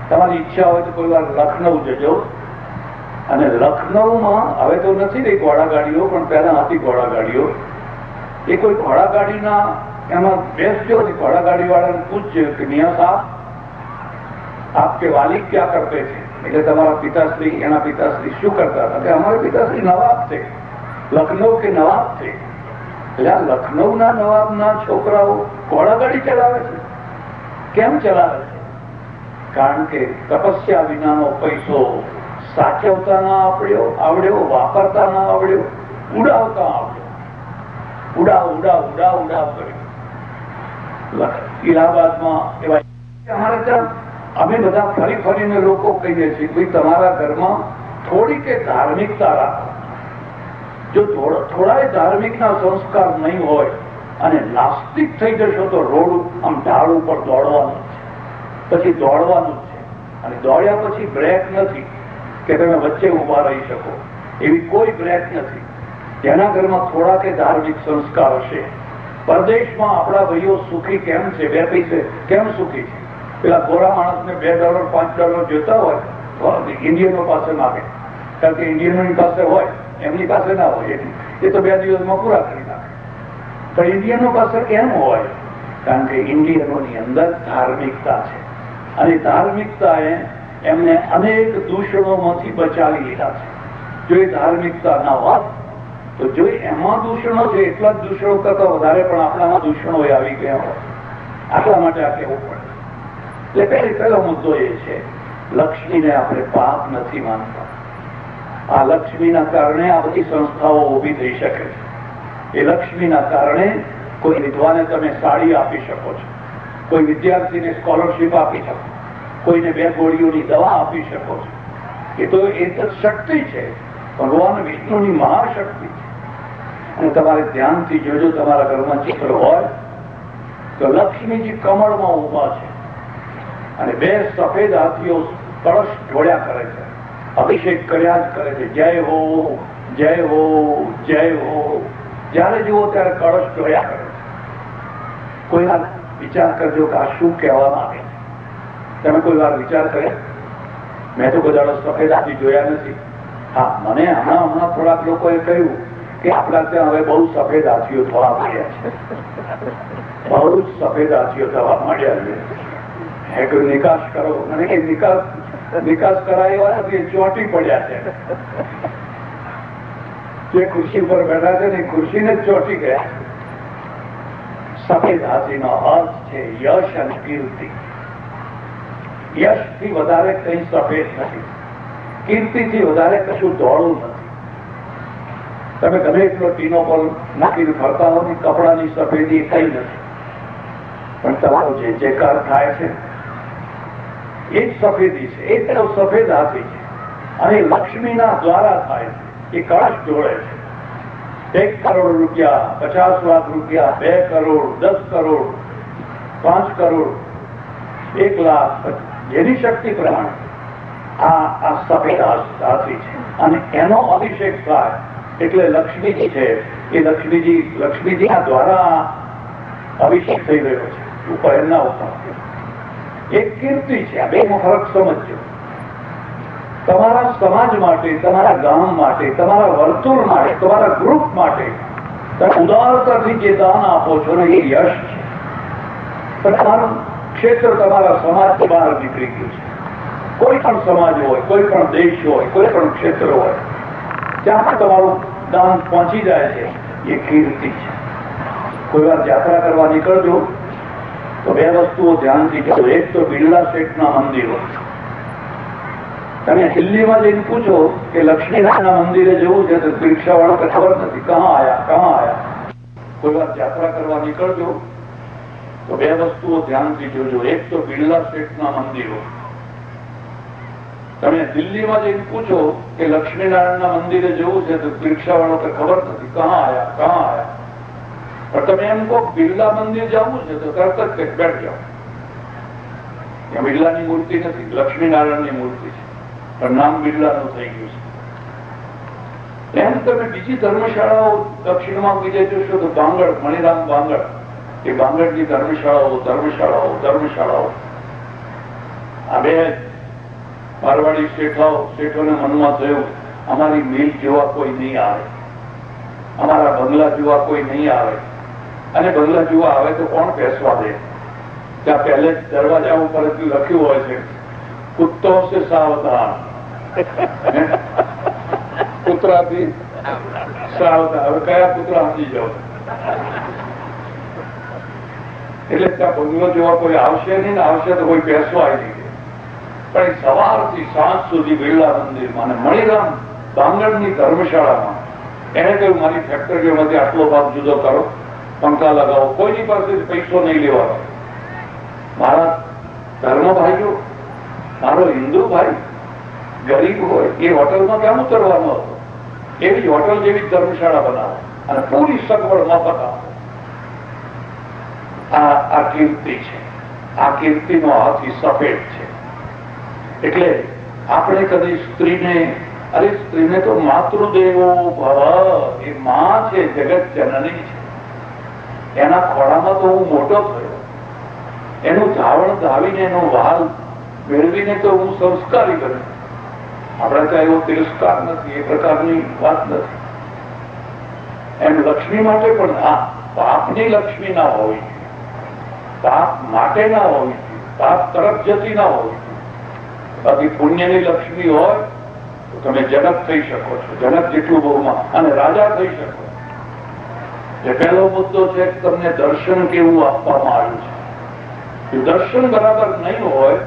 તમારી ઈચ્છા હોય તો કોઈ વાર લખનઉ જજો. અને લખનઉમાં હવે તો નથી રહી ઘોડાગાડીઓ, પણ પહેલા હતી ઘોડાગાડીઓ. એ કોઈ ઘોડાગાડીના એમાં બેસજો ને, ઘોડાગાડી વાળાને પૂછજો કે મિયા સાહેબ, આપકે વાલિદ ક્યાં કરતે છે? એટલે તમારા પિતાશ્રી, એના પિતાશ્રી શું કરતા હતા? કે અમારા પિતાશ્રી નવાબ છે, લખનઉ કે નવાબ છે. એટલે આ લખનઉના નવાબના છોકરાઓ ઘોડાગાડી ચલાવે છે. કેમ ચલાવે છે? કારણ કે તપસ્યા વિનાનો પૈસો સાચવતા ના આવડ્યો, વાપરતા ના આવડ્યો, ઉડાવતા આવડ્યો. ઉડાવ ઉડાવ ઉડાવ ઉડાવ કર્યું. ઇલાહાબાદમાં એવા અમારે ત્યાં અમે બધા ફરી ફરીને લોકો કહીએ છીએ, ભાઈ તમારા ઘરમાં થોડીક ધાર્મિકતા રાખો. જો થોડા ધાર્મિકના સંસ્કાર નહીં હોય અને નાસ્તિક થઈ જશો તો રોડ આમ ઢાળ ઉપર દોડવાનું છે, પછી દોડવાનું જ છે. અને દોડ્યા પછી બ્રેક નથી કે તમે વચ્ચે ઉભા રહી શકો, એવી કોઈ બ્રેક નથી. જેના ઘરમાં થોડા કે ધાર્મિક સંસ્કાર હશે. પરદેશમાં આપણા ભાઈઓ સુખી કેમ છે? 2 પૈસે કેમ સુખી છે? પેલા ગોરા માણસને $2 $5 જોતા હોય ઇન્ડિયનો પાસે માગે, કારણ કે ઇન્ડિયનોની પાસે હોય, એમની પાસે ના હોય. એ તો 2 દિવસમાં પૂરા કરી નાખે. પણ ઇન્ડિયનો પાસે કેમ હોય? કારણ કે ઇન્ડિયનોની અંદર ધાર્મિકતા છે. અને ધાર્મિકતાએ એમને અનેક દૂષણોમાંથી બચાવી લીધા છે. જો એ ધાર્મિકતા ના હોત તો જો એમાં દૂષણો છે, એટલા જ દૂષણો કરતા વધારે પણ આપણામાં દૂષણો આવી ગયા હોય. આટલા માટે આ કહેવું પડે. એટલે પહેલો મુદ્દો એ છે, લક્ષ્મીને આપણે પાપ નથી માનતા. આ લક્ષ્મીના કારણે આ બધી સંસ્થાઓ ઉભી થઈ શકે છે. એ લક્ષ્મીના કારણે કોઈ વિધવાને તમે સાડી આપી શકો છો, કોઈ વિદ્યાર્થીને સ્કોલરશીપ આપી શકો, કોઈને 2 ગોળીઓની દવા આપી શકો છો. એ તો શક્તિ છે, ભગવાન વિષ્ણુની મહાશક્તિ છે. અને તમારે ધ્યાનથી જોજો, તમારા ઘરમાં ચિત્ર હોય તો લક્ષ્મીજી કમળમાં ઉભા છે અને 2 સફેદ હાથીઓ કળશ ઢોળ્યા કરે છે, અભિષેક કર્યા જ કરે છે. જય હો, જય હો, જય હો. જયારે જુઓ ત્યારે કળશ ઢોળ્યા કરે છે. કોઈ વિચાર કરજો કે આ શું કહેવા માંગે છે. તમે કોઈ વાર વિચાર કર્યો? મેં તો કોઈ દાડો સફેદ હાથી જોયા નથી. હા, મને હમણાં થોડાક લોકોએ કહ્યું કે આપણા ત્યાં હવે બહુ સફેદ હાથીઓ થવા માંડ્યા છે, બહુ જ સફેદ હાથીઓ થવા માંડ્યા છે. એક નિકાસ કરો, અને એ નિકાસ કરાય એવા ચોંટી પડ્યા છે. જે ખુરશી પર બેઠા છે ને ખુરશીને જ ચોંટી ગયા. સફેદ હાથીનો અર્થ છે યશ અને કીર્તિ. યશ થી વધારે કઈ સફેદ નથી, કીર્તિથી વધારે કશું ધોળું નથી. તમે ગમે એટલો ટીનો પર નાખીને ફરતા હો ને કપડાની સફેદી કઈ નથી, પણ તમારો જે જેકાર થાય છે એ જ સફેદી છે. એ તો સફેદ હાથી છે, અને લક્ષ્મીના દ્વારા થાય છે. એ કળશ જોડે છે. 1 કરોડ રૂપિયા, 50 લાખ રૂપિયા, 2 કરોડ, 10 કરોડ, 5 કરોડ, 1 લાખ, જેની શક્તિ પ્રમાણે આ સફેદ હાથી છે. અને એનો અભિષેક થાય એટલે લક્ષ્મીજી છે, એ લક્ષ્મીજીના દ્વારા અભિષેક થઈ રહ્યો છે ઉપર એમના ઉપર. એક કીર્તિ છે. આ બેનો ફરક સમજજો. તમારા સમાજ માટે, તમારા ગામ માટે, તમારા વર્તુળ માટે, તમારા ગ્રુપ માટે તમે ઉદારતાથી જે દાન આપો છો ને એ યશ છે. પણ તમારું ક્ષેત્ર તમારા સમાજથી બહાર નીકળી ગયું છે. કોઈ પણ સમાજ હોય, કોઈ પણ દેશ હોય, કોઈ પણ ક્ષેત્ર હોય, ત્યાં પણ તમારું દાન પહોંચી જાય છે, એ કીર્તિ છે. કોઈ વાર યાત્રા કરવા નીકળજો તો 2 વસ્તુઓ ધ્યાનથી કરો. એક તો બિરલા શેઠના મંદિરો. તમે દિલ્હીમાં જઈને પૂછો કે લક્ષ્મીનારાયણના મંદિરે જવું છે તો રિક્ષાવાળો કે ખબર નથી કહા આયા. કોઈ વાર યાત્રા કરવા નીકળજો તો 2 વસ્તુઓ ધ્યાનથી જોજો. એક તો બિરલા શેઠના મંદિરો. તમે દિલ્હીમાં જઈને પૂછો કે લક્ષ્મીનારાયણના મંદિરે જવું છે તો રિક્ષાવાળો કે ખબર નથી કહા આયા. પણ તમે એમ કહો બિરલા મંદિર જવું છે તો તરત જ બેઠ જાઓ. ત્યાં બિરલાની મૂર્તિ નથી, લક્ષ્મીનારાયણની મૂર્તિ છે, પણ નામ બિરલાનું થઈ ગયું છે. એમ તમે બીજી ધર્મશાળાઓ દક્ષિણમાં બીજે જોશો તો બાંગડ, મણિરામ બાંગડ, એ બાંગડની ધર્મશાળાઓ. આ 2 મારવાડી શેઠોને મનમાં થયું અમારી મિલ જોવા કોઈ નહીં આવે, અમારા બંગલા જોવા કોઈ નહીં આવે, અને બંગલા જોવા આવે તો કોણ બેસવા દે? ત્યાં પહેલે જ દરવાજા ઉપર લખ્યું હોય છે કુત્તો સે સાવધાન, કૂતરાથી સાવધાન. હવે કયા કૂતરા સમજી જાવ? એટલે ત્યાં બંગલો જોવા કોઈ આવશે નહીં, ને આવશે તો કોઈ બેસવા નહીં. પણ સવારથી સાંજ સુધી બિરલા મંદિરમાં અને મણિરામ બાંગડની ધર્મશાળામાં એને કહ્યું મારી ફેક્ટરીઓમાંથી આટલો ભાગ જુદો કરો, પંખા લગાવો, કોઈની પાસે પૈસો નહીં લેવાનો. મારા ધર્મ ભાઈઓ, મારો હિન્દુ ભાઈ ગરીબ હોય એ હોટલમાં કેમ ઉતરવાનો હતો? એવી હોટલ જેવી ધર્મશાળા બનાવો અને પૂરી સગવડ મફત આપો. આ કીર્તિ છે. આ કીર્તિનો હાથી સફેદ છે. એટલે આપણે કદી સ્ત્રીને તો માતૃદેવો ભવ, એ માં છે, જગત જનની છે. એના ખોળામાં તો હું મોટો થયો, એનું ધાવણ ધાવીને, એનો વાલ મેળવીને તો હું સંસ્કારી બન્યો. આપણા ત્યાં એવો તિરસ્કાર નથી, એ પ્રકારની વાત નથી. એમ લક્ષ્મી માટે પણ આ પાપની લક્ષ્મી ના હોવી જોઈએ, પાપ માટે ના હોવી જોઈએ, પાપ તરફ જતી ના હોવી જોઈએ. બાકી પુણ્યની લક્ષ્મી હોય તો તમે જનક થઈ શકો છો, જનક જેટલું બહુમાં, અને રાજા થઈ શકો. જે પહેલો મુદ્દો છે તમને દર્શન કેવું આપવામાં આવ્યું છે. જો દર્શન બરાબર નહીં હોય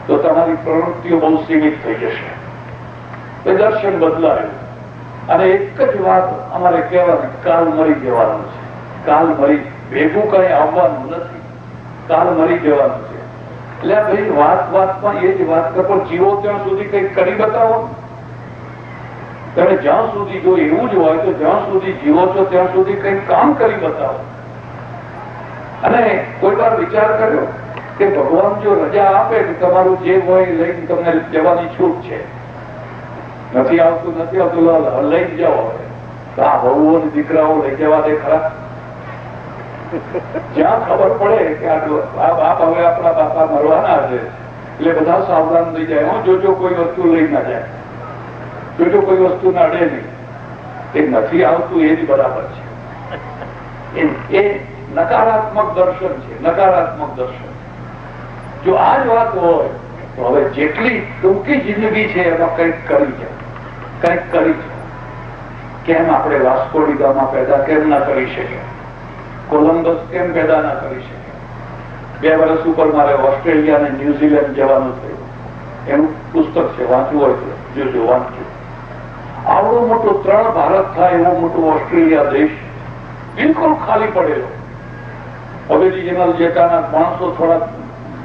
તો તમારી પ્રવૃત્તિઓ બહુ સીમિત થઈ જશે. એ દર્શન બદલાયું. અને એક જ વાત અમારે કહેવાની, કાલ મરી જવાનું છે. કાલ મરી ભેગું કઈ આવવાનું નથી, કાલ મરી જવાનું છે. એટલે ભાઈ વાતમાં એ જ વાત કરો, જીવો ત્યાં સુધી કઈક કરી બતાવો. તમે જ્યાં સુધી જો એવું જ હોય તો જ્યાં સુધી જીવો છો ત્યાં સુધી કઈક કામ કરી બતાવો. અને કોઈ વાર વિચાર કર્યો કે ભગવાન જો રજા આપે તો તમારું જે હોય લઈને તમને જવાની છૂટ છે. નથી આવતું લઈને જાઓ. તો આ વહુઓ દીકરાઓ લઈ જવા દે ખરા? જ્યાં ખબર પડે કે આ બાપ હવે આપણા બાપા મરવાના છે એટલે બધા સાવધાન થઈ જાય. જોજો કોઈ વસ્તુ લઈ ના જાય, જોજો કોઈ વસ્તુ ના અડે નહીં. એ નથી આવતું એ જ બરાબર છે. એ નકારાત્મક દર્શન છે, નકારાત્મક દર્શન. જો આ જ વાત હોય તો હવે જેટલી ટૂંકી જિંદગી છે એમાં કંઈક કરી જાય, કંઈક કરી જાય. કેમ આપણે વાસ્કો ડી ગામા પેદા કેમ ના કરી શકીએ? કોલંબસ કેમ પેદા ના કરી શકે? 2 વર્ષ ઉપર મારે ઓસ્ટ્રેલિયા અને ન્યુઝીલેન્ડ જવાનું થયું. એનું પુસ્તક છે, વાંચવું હોય તો જોજો, વાંચજો. આવડો મોટો 3 ભારત થાય એવો મોટો ઓસ્ટ્રેલિયા દેશ બિલકુલ ખાલી પડેલો. ઓરિજિનલ જેટાના માણસો થોડા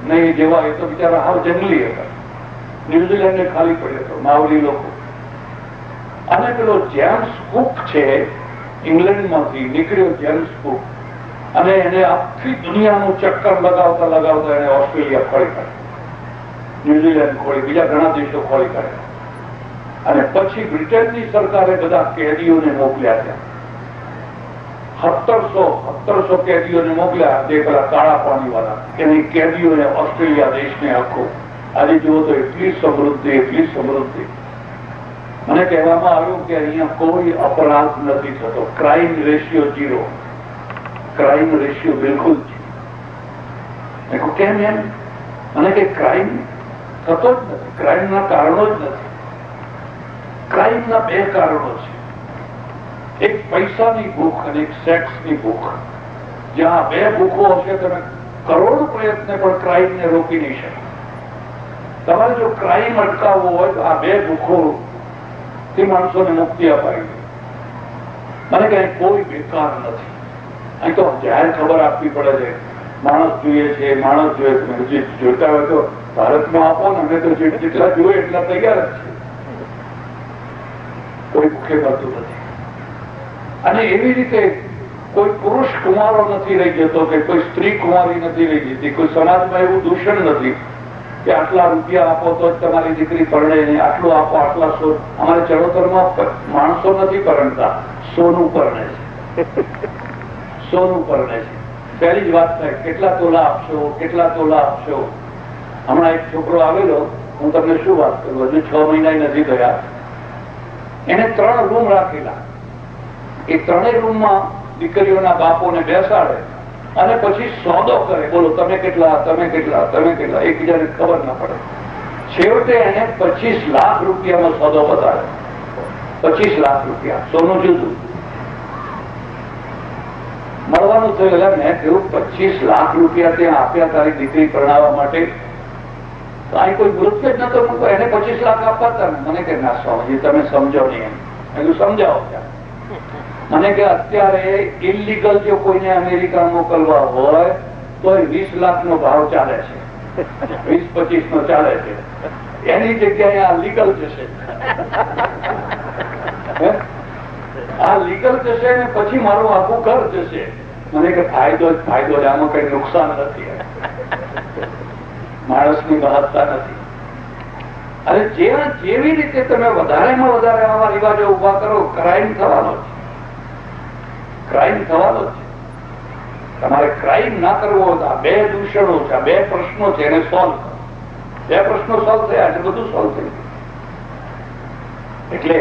નહીં જેવા, એ તો બિચારા હાવ જંગલી હતા. ન્યુઝીલેન્ડ ખાલી પડ્યો હતો, માવલી લોકો. અને પેલો જેમ્સ કુક છે, ઇંગ્લેન્ડમાંથી નીકળ્યો જેમ્સ કુક, અને એને આખી દુનિયાનું ચક્કર લગાવતા લગાવતા એને ઓસ્ટ્રેલિયા ખોળી કાઢ્યું, ન્યુઝીલેન્ડ ખોળી, બીજા ઘણા દેશો ખોળી કાઢ્યા. અને પછી બ્રિટનની સરકારે બધા કેદીઓને મોકલ્યા ત્યાં. 1700 કેદીઓને મોકલ્યા, જે પેલા કાળા પાણી વાળા, એની કેદીઓને ઓસ્ટ્રેલિયા દેશને આખો. આજે જુઓ તો એટલી સમૃદ્ધિ, એટલી સમૃદ્ધિ. મને કહેવામાં આવ્યું કે અહીંયા કોઈ અપરાધ નથી થતો, ક્રાઇમ રેશિયો 0, ક્રાઇમ રેશિયો બિલકુલ છે. કેમ એમ? મને કે ક્રાઇમ થતો જ નથી, ક્રાઇમના કારણો જ નથી. ક્રાઇમના 2 કારણો છે, એક પૈસાની ભૂખ અને એક સેક્સની ભૂખ. જ્યાં 2 ભૂખો હશે તમે કરોડો પ્રયત્ન પણ ક્રાઇમને રોકી નહીં શકો. તમારે જો ક્રાઇમ અટકાવવો હોય તો આ 2 ભૂખો થી માણસોને મુક્તિ અપાય. મને કઈ કોઈ બેકાર નથી. અહીં તો જાહેર ખબર આપવી પડે છે, માણસ જોઈએ છે, માણસ જોઈએ છે. જોતા હોય તો ભારતમાં આપો ને, અમે તો જેટલા જોઈએ એટલા તૈયાર જ છે. કોઈ ભૂખે મળતું નથી. અને એવી રીતે કોઈ પુરુષ કુમારો નથી રહી જતો કે કોઈ સ્ત્રી કુમારી નથી રહી જતી. કોઈ સમાજમાં એવું દૂષણ નથી કે આટલા રૂપિયા આપો તો જ તમારી દીકરી પરણે નહીં, આટલું આપો, આટલા સો. અમારે ચરોતરમાં માણસો નથી પરણતા, સોનું પરણે છે, સોનું પરણે છે. પહેલી જ વાત થાય, કેટલા તોલા આપશો, કેટલા તોલા આપશો. હમણાં એક છોકરો આવેલો, હું તમને શું વાત કરું, હજુ 6 મહિના નથી થયા. એને 3 રૂમ રાખેલા. એ 3 રૂમમાં દીકરીઓના બાપોને બેસાડે અને પછી સોદો કરે. બોલો તમે કેટલા, તમે કેટલા, તમે કેટલા, એકબીજાને ખબર ના પડે. છેવટે એને 25 લાખ રૂપિયાનો સોદો બતાડે. 25 લાખ રૂપિયા, સોનું જુદું. મળવાનું થયું એટલે મેં કહ્યું 25 લાખ રૂપિયા ત્યાં આપ્યા તારી દીકરી પરણાવવા માટે, તો અહીં કોઈ મૃત્યુ જ નતો મૂકો, એને 25 લાખ આપવા હતા ને. મને કે ના સ્વામીજી તમે સમજો નહીં. એમ સમજાવો ત્યાં. મને કે અત્યારે ઇલીગલ જો કોઈને અમેરિકા મોકલવા હોય તો 20 લાખનો ભાવ ચાલે છે, 20-25 નો ચાલે છે. એની જગ્યાએ આ લીગલ જશે, આ લીગલ જશે ને પછી મારું આખું ઘર જશે. મને કે ફાયદો જ ફાયદો, આમાં કઈ નુકસાન નથી, માણસની મહત્તા નથી. અને જેવી રીતે તમે વધારેમાં વધારે આવા રિવાજો ઉભા કરો, ક્રાઇમ થવાનો છે, ક્રાઇમ થવાનો છે. તમારે ક્રાઇમ ના કરવો હોય તો આ 2 દૂષણો છે, આ 2 પ્રશ્નો છે, એને સોલ્વ કરો. 2 પ્રશ્નો સોલ્વ થયા એટલે બધું સોલ્વ થઈ ગયું. એટલે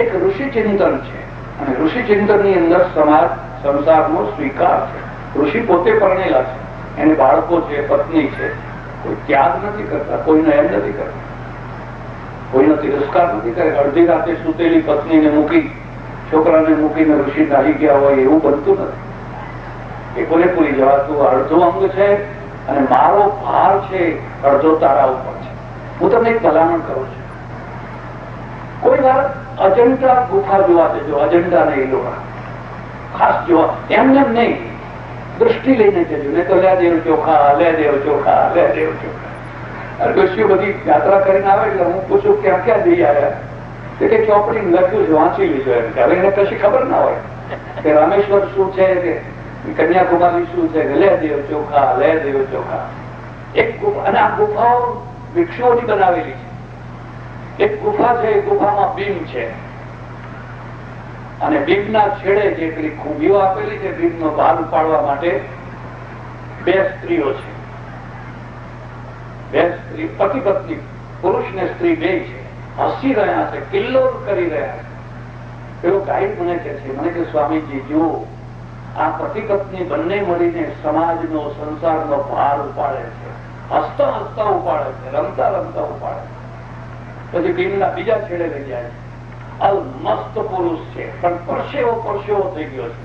એક ઋષિ ચિંતન છે, અને ઋષિ ચિંતન ની અંદર સમાજ સંસારનો સ્વીકાર છે. ઋષિ પોતે પરણેલા છે, એને બાળકો છે, પત્ની છે. કોઈ ત્યાગ નથી કરતા, કોઈને એમ નથી કરતા, કોઈનો તિરસ્કાર નથી કરે. અડધી રાતે સુતેલી પત્નીને મૂકી, છોકરાને મૂકીને ઋષિ નાહી ગયા હોય એવું બનતું નથી. એ પૂરેપૂરી જવાતું અડધો અંગ છે, અને મારો ભાર છે અડધો તારા ઉપર છે. હું તમને એક ભલામણ કરું છું, કોઈ વાર અજંટા ગુફા જોવા જજો, અજંટા ને ઇલોરા ખાસ જોવા, એમને નહીં, દૃષ્ટિ લઈને જજો. ને તો લે દેવ ચોખા, લે દેવ ચોખા, લે દેવ ચોખા. દૃષ્ટિઓ બધી યાત્રા કરીને આવે એટલે હું પૂછું ક્યાં ક્યાં જઈ આવ્યા, કે ચોપડી લખ્યું છે, વાંચી લીધો. એમ કે હવે એને કશી ખબર ના હોય કે રામેશ્વર શું છે, કે કન્યાકુમારી શું છે, કે લે દેવ ચોખા, લે દેવ ચોખા. એક ગુફા, અને આ ગુફાઓ વૃક્ષોની બનાવેલી છે. એક ગુફા છે, એ ગુફામાં બીમ છે, અને બીબના છેડે જે પેલી ખૂબીઓ આપેલી છે બીબનો ભાર ઉપાડવા માટે, બે સ્ત્રીઓ છે, બે સ્ત્રી પતિ પત્ની, પુરુષ ને સ્ત્રી બે છે, હસી રહ્યા છે, કિલ્લોલ કરી રહ્યા છે. એવો ગાઈડ મને કે છે, મને કે સ્વામીજી જુઓ, આ પતિ પત્ની બંને મળીને સમાજનો સંસારનો ભાર ઉપાડે છે, હસતા હસતા ઉપાડે છે, રમતા રમતા ઉપાડે છે. પછી ભીમના બીજા છેડે લઈ જાય છે. અલ મસ્ત પુરુષ છે, પણ પરસેવો થઈ ગયો છે.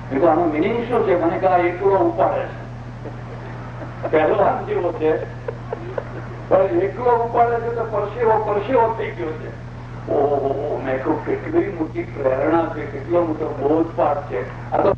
મેં કહ્યું આનો મિનિંગ શું છે? મને કહે એકલો ઉપાડે છે. પહેલો આમ જેવો છે, પણ એકલો ઉપાડે છે તો પરસેવો થઈ ગયો છે. ઓહો, મેં કહ્યું કેટલી મોટી પ્રેરણા છે, કેટલો મોટો બોધપાઠ છે આ તો.